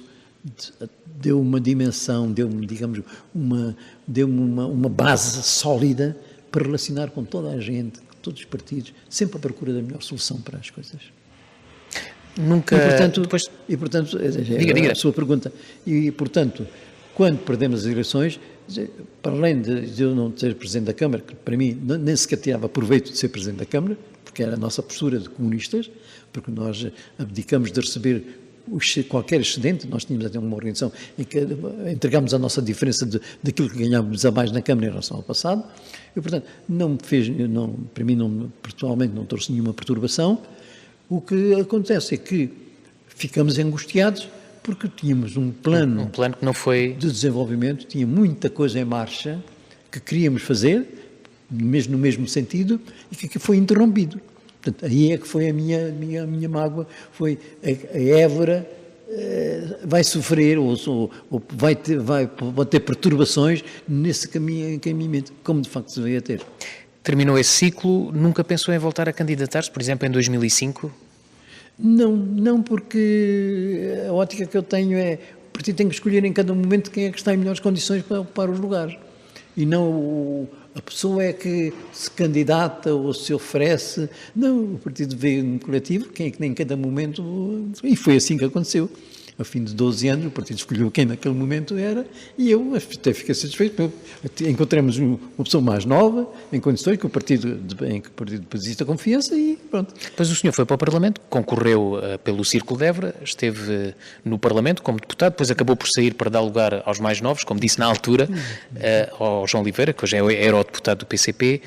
deu uma dimensão, deu-me, digamos, uma base sólida para relacionar com toda a gente, com todos os partidos, sempre à procura da melhor solução para as coisas. Nunca... E, portanto, diga. A sua pergunta. E, portanto, quando perdemos as eleições, para além de eu não ser Presidente da Câmara, que para mim nem sequer tirava proveito de ser Presidente da Câmara, porque era a nossa postura de comunistas, porque nós abdicamos de receber qualquer excedente, nós tínhamos até uma organização em que entregámos a nossa diferença daquilo que ganhávamos a mais na Câmara em relação ao passado, e, portanto, para mim, pessoalmente, não trouxe nenhuma perturbação. O que acontece é que ficamos angustiados porque tínhamos um plano que não foi de desenvolvimento, tinha muita coisa em marcha que queríamos fazer, mesmo no mesmo sentido, e que foi interrompido. Portanto, aí é que foi a minha mágoa, foi a Évora vai sofrer ou vai ter perturbações nesse encaminhamento, como de facto se veio a ter. Terminou esse ciclo, nunca pensou em voltar a candidatar-se, por exemplo, em 2005? Não, porque a ótica que eu tenho é o partido tem que escolher em cada momento quem é que está em melhores condições para ocupar os lugares. E não a pessoa é que se candidata ou se oferece. Não, o partido veio no coletivo, quem é que em cada momento... E foi assim que aconteceu. Ao fim de 12 anos, o partido escolheu quem naquele momento era, e eu até fiquei satisfeito. Encontramos uma pessoa mais nova, em condições que o partido deposita confiança e pronto. Depois o senhor foi para o Parlamento, concorreu pelo Círculo de Évora, esteve no Parlamento como deputado, depois acabou por sair para dar lugar aos mais novos, como disse na altura, ao João Oliveira, que hoje é eurodeputado do PCP,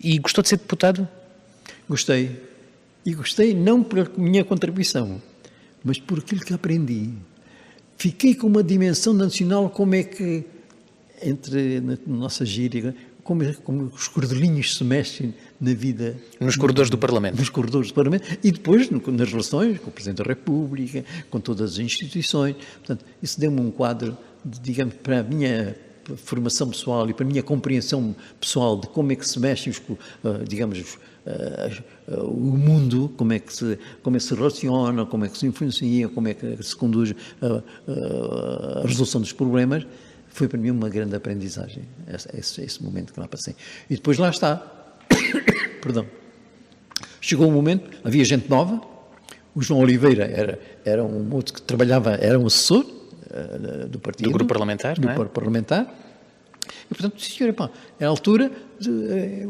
e gostou de ser deputado? Gostei. E gostei não pela minha contribuição, mas por aquilo que aprendi. Fiquei com uma dimensão nacional, como é que, na nossa gíria, como os cordelinhos se mexem na vida... Nos corredores do Parlamento. Nos corredores do Parlamento. E depois, nas relações com o Presidente da República, com todas as instituições. Portanto, isso deu-me um quadro, digamos, para a minha formação pessoal e para a minha compreensão pessoal de como é que se mexem, o mundo, como é que se relaciona, como é que se influencia, como é que se conduz a resolução dos problemas, foi para mim uma grande aprendizagem, esse momento que lá passei. E depois lá está, perdão, chegou um momento, havia gente nova, o João Oliveira era um outro que trabalhava, era um assessor do partido. Do grupo parlamentar, não é? Do grupo parlamentar. E, portanto, senhora, é a altura de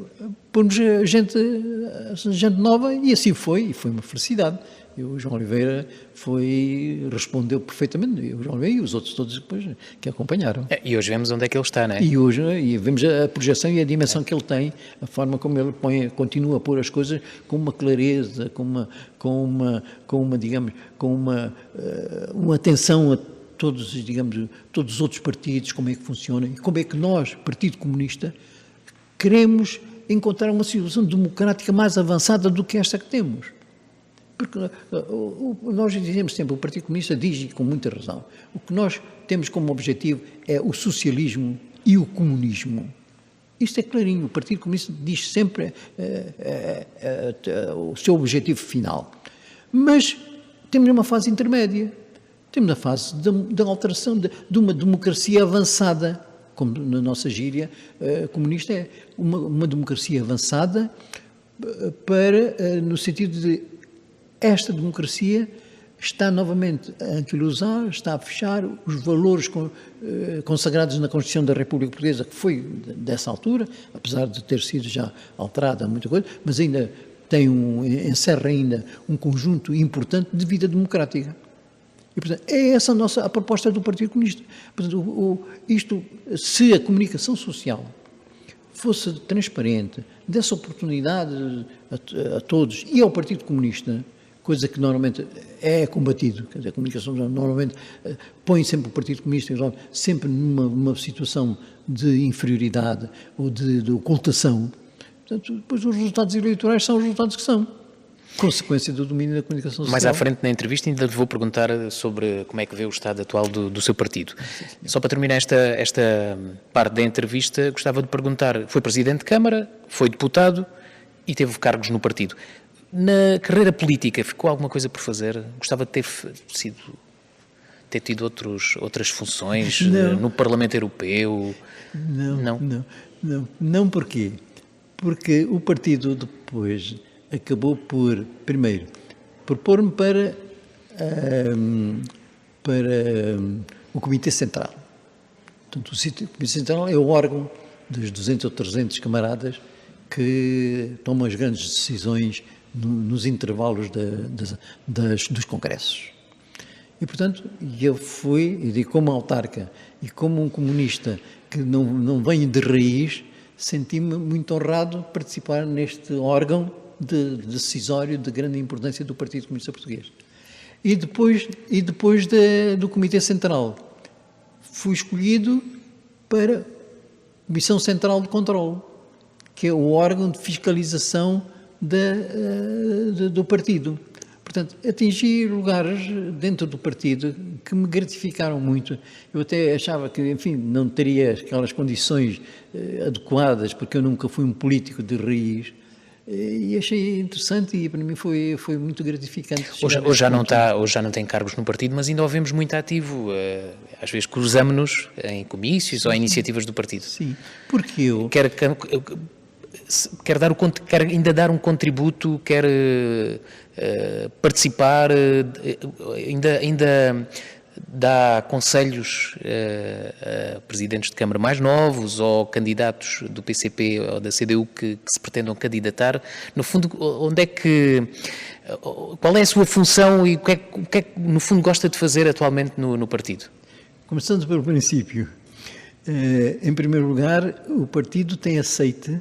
pôrmos gente nova, e assim foi, e foi uma felicidade. E o João Oliveira respondeu perfeitamente, e o João Oliveira e os outros todos depois que acompanharam. E hoje vemos onde é que ele está, não é? E hoje vemos a projeção e a dimensão que ele tem, a forma como ele continua a pôr as coisas com uma clareza, com uma atenção a todos os outros partidos, como é que funciona e como é que nós, Partido Comunista, queremos encontrar uma situação democrática mais avançada do que esta que temos. Porque nós dizemos sempre, o Partido Comunista diz, e com muita razão, o que nós temos como objetivo é o socialismo e o comunismo. Isto é clarinho, o Partido Comunista diz sempre o seu objetivo final. Mas temos uma fase intermédia. Temos a fase da alteração de uma democracia avançada, como na nossa gíria comunista é, uma democracia avançada no sentido de esta democracia está novamente a anquilosar, está a fechar os valores consagrados na Constituição da República Portuguesa, que foi dessa altura, apesar de ter sido já alterada muita coisa, mas ainda encerra ainda um conjunto importante de vida democrática. E, portanto, é essa a proposta do Partido Comunista. Portanto, se a comunicação social fosse transparente, desse oportunidade a todos e ao Partido Comunista, coisa que normalmente é combatido, quer dizer, a comunicação normalmente põe sempre o Partido Comunista sempre numa situação de inferioridade ou de ocultação. Portanto, depois os resultados eleitorais são os resultados que são. Consequência do domínio da comunicação social. Mais à frente na entrevista ainda lhe vou perguntar sobre como é que vê o estado atual do seu partido. Só para terminar esta parte da entrevista, gostava de perguntar, foi Presidente de Câmara, foi deputado e teve cargos no partido. Na carreira política ficou alguma coisa por fazer? Gostava de ter tido outras funções no Parlamento Europeu? Não porquê? Porque o partido depois acabou por, primeiro, por pôr-me para o Comitê Central. Portanto, o Comitê Central é o órgão dos 200 ou 300 camaradas que tomam as grandes decisões nos intervalos dos congressos. E, portanto, eu digo, como autarca e como um comunista que não vem de raiz, senti-me muito honrado de participar neste órgão decisório de grande importância do Partido Comunista Português. E depois do Comitê Central, fui escolhido para a Comissão Central de Controlo, que é o órgão de fiscalização do partido. Portanto, atingi lugares dentro do partido que me gratificaram muito. Eu até achava que, enfim, não teria aquelas condições adequadas, porque eu nunca fui um político de raiz, e achei interessante e para mim foi muito gratificante. Hoje já não tem cargos no partido, mas ainda o vemos muito ativo. Às vezes cruzamos-nos em comícios ou em iniciativas do partido. Sim, porque eu... Quer ainda dar um contributo, quer participar, ainda dá conselhos a presidentes de Câmara mais novos ou candidatos do PCP ou da CDU que se pretendam candidatar. No fundo, qual é a sua função e o que é que no fundo gosta de fazer atualmente no partido? Começando pelo princípio, em primeiro lugar, o partido tem aceite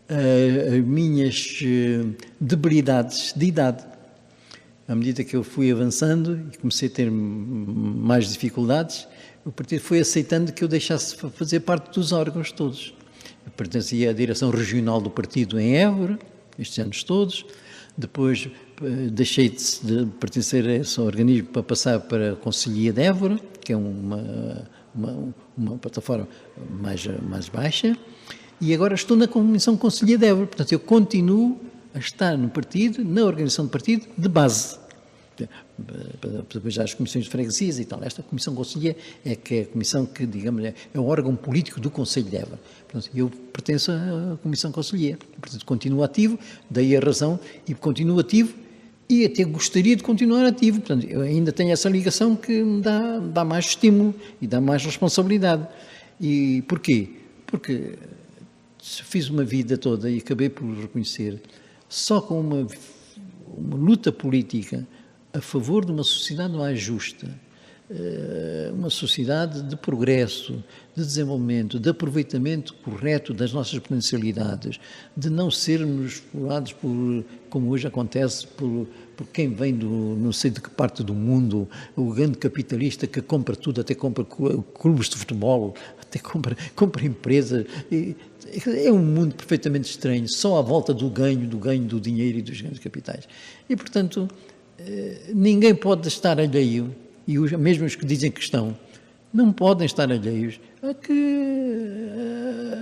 as minhas debilidades de idade. À medida que eu fui avançando e comecei a ter mais dificuldades, o partido foi aceitando que eu deixasse fazer parte dos órgãos todos. Eu pertencia à direção regional do partido em Évora, estes anos todos. Depois deixei de pertencer a esse organismo para passar para a Conselhia de Évora, que é uma plataforma mais baixa. E agora estou na Comissão Conselhia de Évora. Portanto, eu continuo a estar no partido, na organização do partido, de base. Depois já as comissões de freguesias e tal. Esta Comissão Conselhia é a comissão que, digamos, é o órgão político do Conselho de Évora. Portanto, eu pertenço à Comissão Conselhia. Portanto, continuo ativo, daí a razão, e continuo ativo e até gostaria de continuar ativo. Portanto, eu ainda tenho essa ligação que me dá mais estímulo e dá mais responsabilidade. E porquê? Porque fiz uma vida toda e acabei por reconhecer, só com uma luta política a favor de uma sociedade mais justa, uma sociedade de progresso, de desenvolvimento, de aproveitamento correto das nossas potencialidades, de não sermos explorados como hoje acontece, por quem vem não sei de que parte do mundo, o grande capitalista que compra tudo, até compra clubes de futebol, até compra empresas. É um mundo perfeitamente estranho, só à volta do ganho do dinheiro e dos grandes capitais. E, portanto, ninguém pode estar alheio, e mesmo os que dizem que estão, não podem estar alheios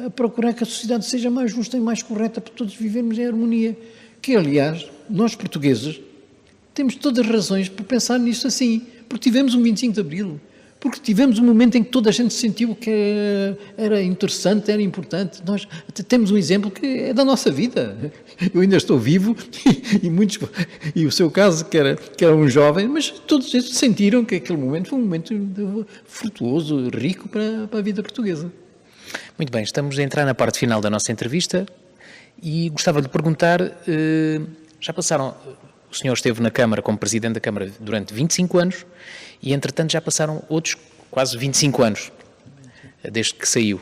a procurar que a sociedade seja mais justa e mais correta para todos vivermos em harmonia. Que, aliás, nós portugueses temos todas as razões para pensar nisso assim, porque tivemos um 25 de Abril, Porque tivemos um momento em que toda a gente sentiu que era interessante, era importante. Nós até temos um exemplo que é da nossa vida. Eu ainda estou vivo e o seu caso, que era um jovem, mas todos eles sentiram que aquele momento foi um momento frutuoso, rico para a vida portuguesa. Muito bem, estamos a entrar na parte final da nossa entrevista e gostava de lhe perguntar, já passaram, o senhor esteve na Câmara como Presidente da Câmara durante 25 anos e, entretanto, já passaram outros quase 25 anos, desde que saiu.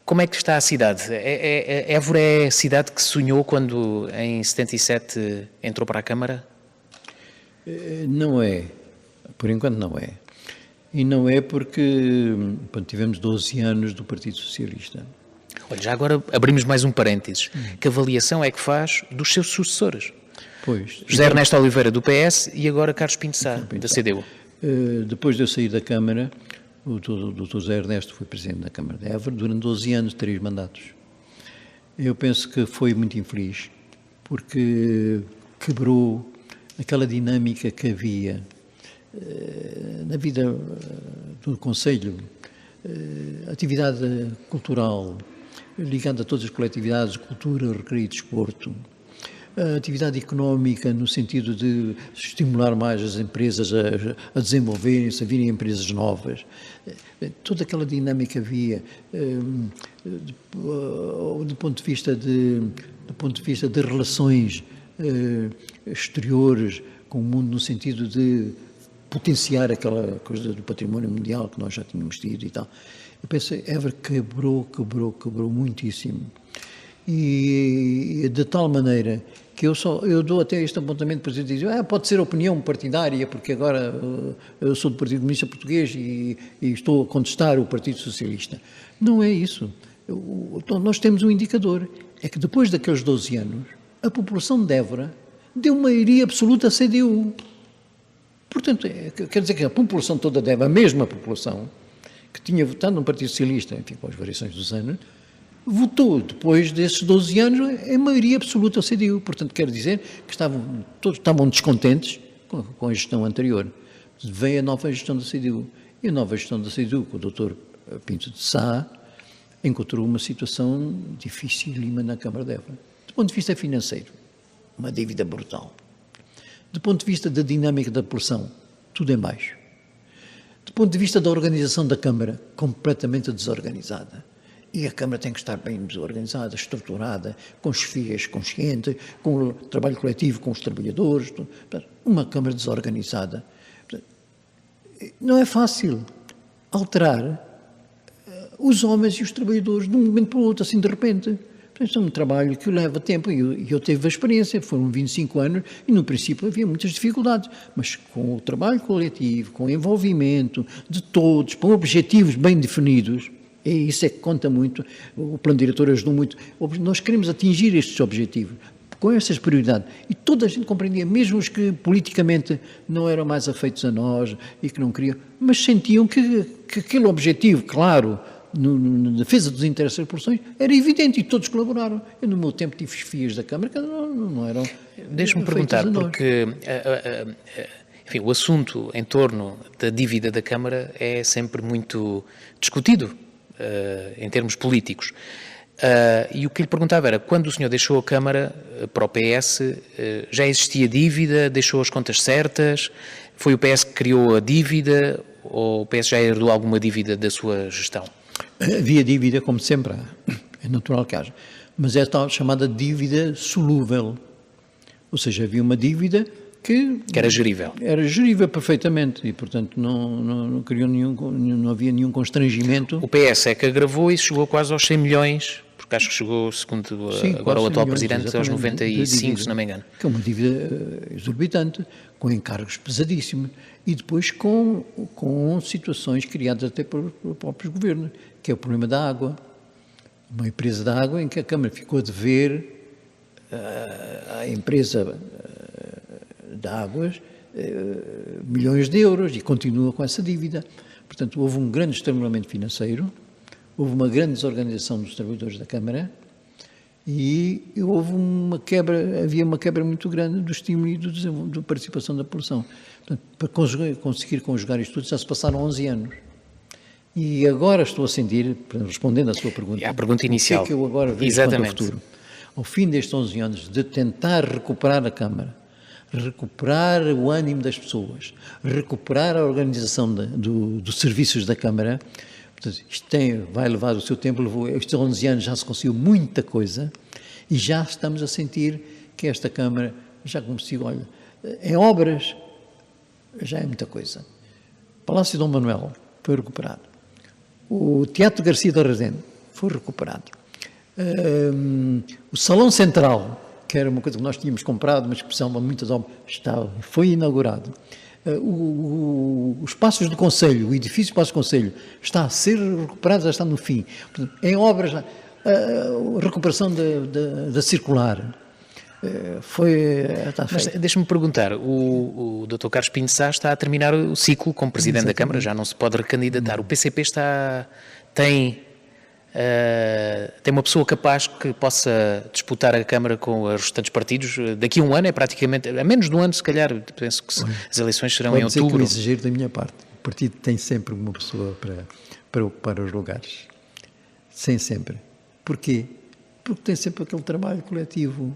Como é que está a cidade? Évora é a cidade que sonhou quando, em 77, entrou para a Câmara? Não é. Por enquanto não é. E não é porque tivemos 12 anos do Partido Socialista. Olha, já agora abrimos mais um parênteses. Que avaliação é que faz dos seus sucessores? Pois. José Ernesto Oliveira, do PS, e agora Carlos Pinto Sá, da CDU. Depois de eu sair da Câmara, o Dr. José Ernesto foi Presidente da Câmara de Évora durante 12 anos, 3 mandatos. Eu penso que foi muito infeliz, porque quebrou aquela dinâmica que havia na vida do Conselho, atividade cultural, ligada a todas as coletividades, cultura, recreio e desporto, a atividade económica no sentido de estimular mais as empresas a desenvolverem-se, a virem empresas novas. Toda aquela dinâmica havia, do ponto de vista de relações exteriores com o mundo, no sentido de potenciar aquela coisa do património mundial que nós já tínhamos tido e tal. Eu penso, Évora quebrou muitíssimo. E de tal maneira que eu dou até este apontamento para dizer, pode ser opinião partidária, porque agora eu sou do Partido Comunista Português e estou a contestar o Partido Socialista. Não é isso. Nós temos um indicador, é que depois daqueles 12 anos, a população de Évora deu maioria absoluta à CDU. Portanto, quer dizer que a população toda de Évora, a mesma população, que tinha votado no Partido Socialista, enfim, com as variações dos anos, votou depois desses 12 anos em maioria absoluta ao CDU. Portanto, quer dizer que todos estavam descontentes com a gestão anterior. Veio a nova gestão da CDU. E a nova gestão da CDU, com o Dr. Pinto de Sá, encontrou uma situação dificílima na Câmara de Évora. Do ponto de vista financeiro, uma dívida brutal. Do ponto de vista da dinâmica da população, tudo em baixo. Do ponto de vista da organização da Câmara, completamente desorganizada. E a Câmara tem que estar bem desorganizada, estruturada, com chefias conscientes, com o trabalho coletivo com os trabalhadores. Uma Câmara desorganizada. Não é fácil alterar os homens e os trabalhadores de um momento para o outro, assim de repente. Portanto, é um trabalho que leva tempo e eu tive a experiência, foram 25 anos e no princípio havia muitas dificuldades, mas com o trabalho coletivo, com o envolvimento de todos, com objetivos bem definidos, e isso é que conta muito, o plano diretor ajudou muito, nós queremos atingir estes objetivos, com essas prioridades, e toda a gente compreendia, mesmo os que politicamente não eram mais afeitos a nós e que não queriam, mas sentiam que aquele objetivo, claro, na defesa dos interesses das populações, era evidente e todos colaboraram. Eu, no meu tempo, tive chefias da Câmara que não eram. Deixe-me perguntar, porque enfim, o assunto em torno da dívida da Câmara é sempre muito discutido em termos políticos. E o que lhe perguntava era, quando o senhor deixou a Câmara para o PS, já existia dívida, deixou as contas certas, foi o PS que criou a dívida ou o PS já herdou alguma dívida da sua gestão? Havia dívida, como sempre há, é natural que haja, mas é a tal chamada dívida solúvel, ou seja, havia uma dívida que era gerível. Era gerível perfeitamente e, portanto, não havia nenhum constrangimento. O PS é que agravou e chegou quase aos 100 milhões, porque acho que chegou, segundo agora o atual Presidente, aos 95, se não me engano. Que é uma dívida exorbitante, com encargos pesadíssimos e depois com situações criadas até pelos próprios governos, que é o problema da água. Uma empresa da água em que a Câmara ficou a dever à empresa de águas milhões de euros e continua com essa dívida. Portanto, houve um grande estrangulamento financeiro, houve uma grande desorganização dos trabalhadores da Câmara E havia uma quebra muito grande do estímulo e da participação da população. Portanto, para conseguir conjugar isto tudo, já se passaram 11 anos. E agora estou a sentir, respondendo à sua pergunta, a pergunta inicial. o que é que eu agora vejo quanto ao futuro? Ao fim destes 11 anos, de tentar recuperar a Câmara, recuperar o ânimo das pessoas, recuperar a organização dos serviços da Câmara. Portanto, isto vai levar o seu tempo, estes 11 anos já se conseguiu muita coisa e já estamos a sentir que esta Câmara já conseguiu, olha, em obras já é muita coisa. O Palácio Dom Manuel foi recuperado. O Teatro Garcia da Rezende foi recuperado. O Salão Central, que era uma coisa que nós tínhamos comprado, mas que precisava de muitas obras, foi inaugurado. Os Passos do Conselho, o edifício do Passo do Conselho, está a ser recuperado, já está no fim. Portanto, em obras, a recuperação da circular está Mas feita. deixa-me perguntar, o Dr. Carlos Pinto Sá está a terminar o ciclo como Presidente da Câmara, já não se pode recandidatar. O PCP tem uma pessoa capaz que possa disputar a Câmara com os restantes partidos? Daqui a um ano, é praticamente, a menos de um ano, se calhar, penso que as eleições serão em Pode dizer que outubro. é um exagero da minha parte. O partido tem sempre uma pessoa para ocupar os lugares. Sempre. Porquê? Porque tem sempre aquele trabalho coletivo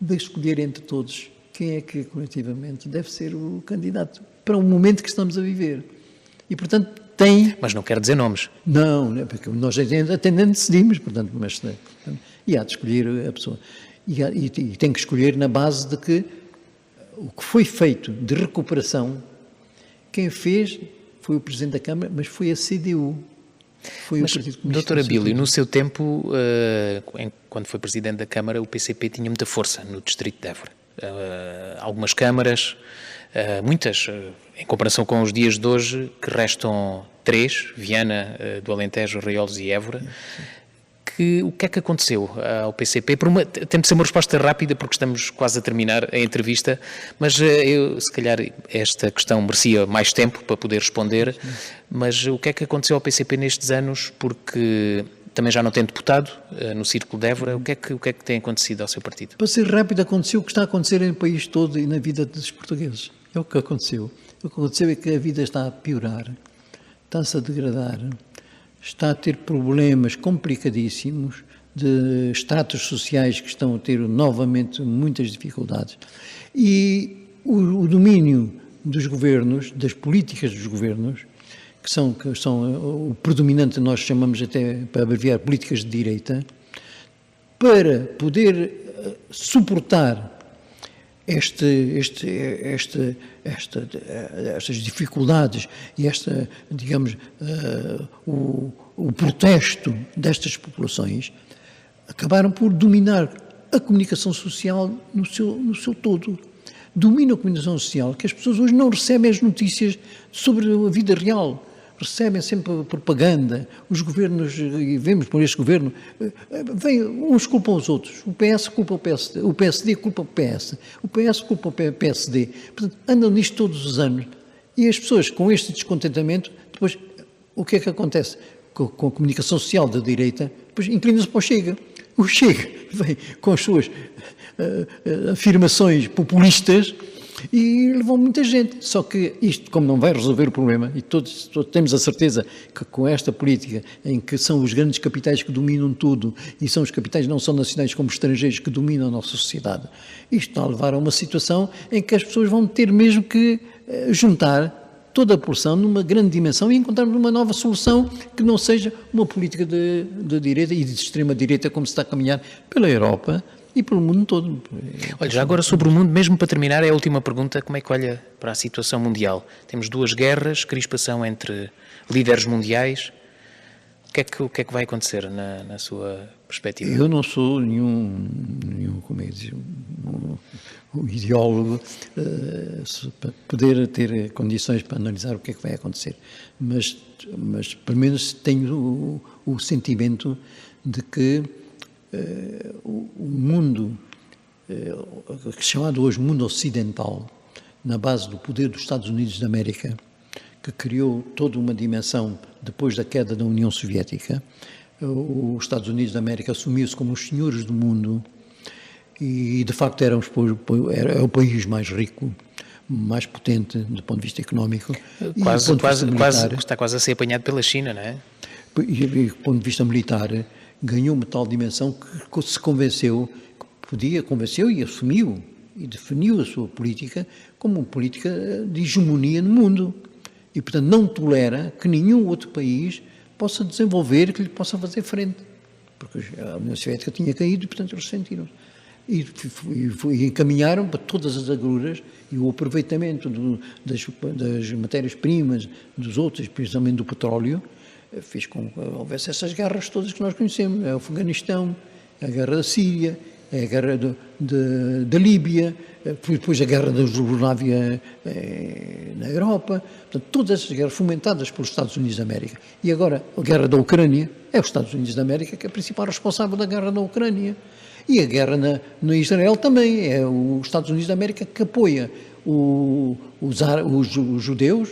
de escolher entre todos quem é que coletivamente deve ser o candidato para o momento que estamos a viver. E, portanto, Mas não quero dizer nomes. Não, porque nós até nem decidimos, portanto, e há de escolher a pessoa. E tem que escolher na base de que o que foi feito de recuperação, quem fez foi o Presidente da Câmara, mas foi a CDU. Foi Mas, o Partido Comunista. Dr. Abílio, no seu tempo, quando foi Presidente da Câmara, o PCP tinha muita força no Distrito de Évora. Algumas câmaras, muitas, em comparação com os dias de hoje, que restam 3, Viana, do Alentejo, Arraiolos e Évora. O que é que aconteceu ao PCP? Tem de ser uma resposta rápida, porque estamos quase a terminar a entrevista, mas se calhar esta questão merecia mais tempo para poder responder, mas o que é que aconteceu ao PCP nestes anos, porque também já não tem deputado no Círculo de Évora, o que é que tem acontecido ao seu partido? Para ser rápido, aconteceu o que está a acontecer no país todo e na vida dos portugueses. É o que aconteceu. O que aconteceu é que a vida está a piorar, está-se a degradar, está a ter problemas complicadíssimos de estratos sociais que estão a ter novamente muitas dificuldades. E o domínio dos governos, das políticas dos governos, que são o predominante, nós chamamos até, para abreviar, políticas de direita, para poder suportar estas dificuldades e o protesto destas populações, acabaram por dominar a comunicação social no seu todo. Domina a comunicação social, que as pessoas hoje não recebem as notícias sobre a vida real, recebem sempre propaganda. Os governos, e vemos por este governo, uns culpam os outros. O PS culpa o PSD, o PSD culpa o PS, o PS culpa o PSD. Portanto, andam nisto todos os anos. E as pessoas, com este descontentamento, depois, o que é que acontece? Com a comunicação social da direita, depois inclina-se para o Chega. O Chega vem com as suas afirmações populistas e levou muita gente. Só que isto, como não vai resolver o problema, e todos temos a certeza que com esta política em que são os grandes capitais que dominam tudo, e são os capitais não só nacionais como estrangeiros que dominam a nossa sociedade, isto está a levar a uma situação em que as pessoas vão ter mesmo que juntar toda a população numa grande dimensão e encontrarmos uma nova solução que não seja uma política de direita e de extrema-direita como se está a caminhar pela Europa e pelo mundo todo. Olha, já agora sobre o mundo, mesmo para terminar, é a última pergunta, como é que olha para a situação mundial? Temos 2 guerras, crispação entre líderes mundiais, o que é que vai acontecer na sua perspectiva? Eu não sou nenhum como é que diz, um ideólogo para poder ter condições para analisar o que é que vai acontecer, mas pelo menos tenho o sentimento de que o mundo, chamado hoje mundo ocidental, na base do poder dos Estados Unidos da América, que criou toda uma dimensão depois da queda da União Soviética, os Estados Unidos da América assumiu-se como os senhores do mundo e, de facto, era o país mais rico, mais potente do ponto de vista económico. Está quase a ser apanhado pela China, não é? E do ponto de vista militar, ganhou uma tal dimensão que se convenceu e assumiu e definiu a sua política como uma política de hegemonia no mundo. E, portanto, não tolera que nenhum outro país possa desenvolver, que lhe possa fazer frente. Porque a União Soviética tinha caído e, portanto, eles sentiram-se. E encaminharam para todas as agruras e o aproveitamento das matérias-primas, dos outros, principalmente do petróleo, fez com que houvesse essas guerras todas que nós conhecemos. É o Afeganistão, a guerra da Síria, é a guerra da Líbia, depois a guerra da Jugoslávia na Europa. Portanto, todas essas guerras fomentadas pelos Estados Unidos da América. E agora, a guerra da Ucrânia, é os Estados Unidos da América que é a principal responsável da guerra da Ucrânia. E a guerra no Israel também, é os Estados Unidos da América que apoia os judeus,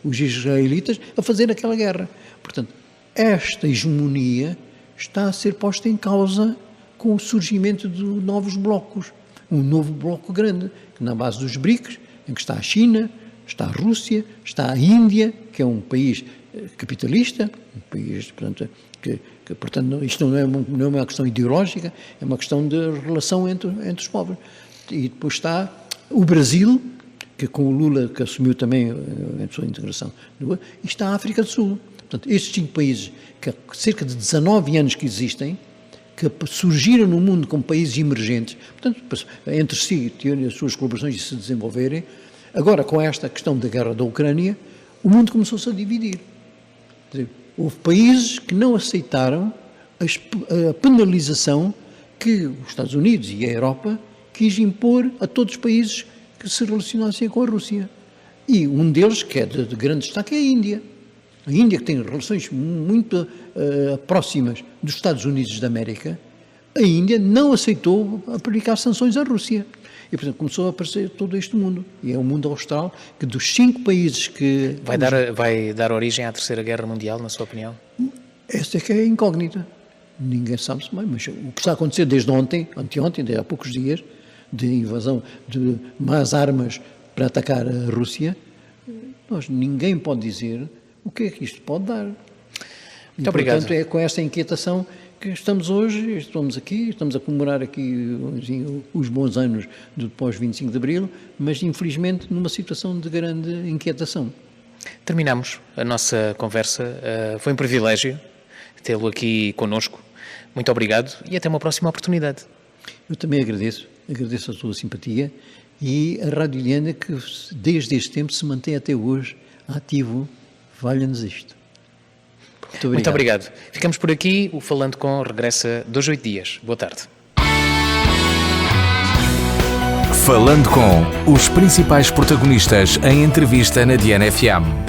os israelitas, a fazer aquela guerra. Portanto, esta hegemonia está a ser posta em causa com o surgimento de novos blocos. Um novo bloco grande, que na base dos BRICS, em que está a China, está a Rússia, está a Índia, que é um país capitalista, um país, portanto, portanto, isto não é uma questão ideológica, é uma questão de relação entre os povos. E depois está o Brasil, que com o Lula, que assumiu também a sua integração, e está a África do Sul. Portanto, estes 5 países, que há cerca de 19 anos que existem, que surgiram no mundo como países emergentes, portanto, entre si, terem as suas colaborações e se desenvolverem, agora com esta questão da guerra da Ucrânia, o mundo começou-se a dividir. Quer dizer, houve países que não aceitaram a penalização que os Estados Unidos e a Europa quis impor a todos os países que se relacionassem com a Rússia. E um deles, que é de grande destaque, é a Índia. A Índia, que tem relações muito próximas dos Estados Unidos da América, a Índia não aceitou aplicar sanções à Rússia. E, portanto, começou a aparecer todo este mundo. E é um mundo austral que dos 5 países que... Vai dar origem à Terceira Guerra Mundial, na sua opinião? Esta é que é a incógnita. Ninguém sabe-se bem, mas o que está a acontecer desde anteontem, há poucos dias, de invasão de más armas para atacar a Rússia, ninguém pode dizer o que é que isto pode dar. Muito obrigado. Portanto, é com esta inquietação que estamos aqui, estamos a comemorar aqui os bons anos do pós-25 de Abril, mas infelizmente numa situação de grande inquietação. Terminamos a nossa conversa. Foi um privilégio tê-lo aqui connosco. Muito obrigado e até uma próxima oportunidade. Eu também agradeço a sua simpatia e a Rádio Ilhena, que desde este tempo se mantém até hoje ativo. Valha-nos isto. Muito obrigado. Ficamos por aqui. O Falando Com regressa 2 a 8 dias. Boa tarde. Falando Com os principais protagonistas em entrevista na Diana FM.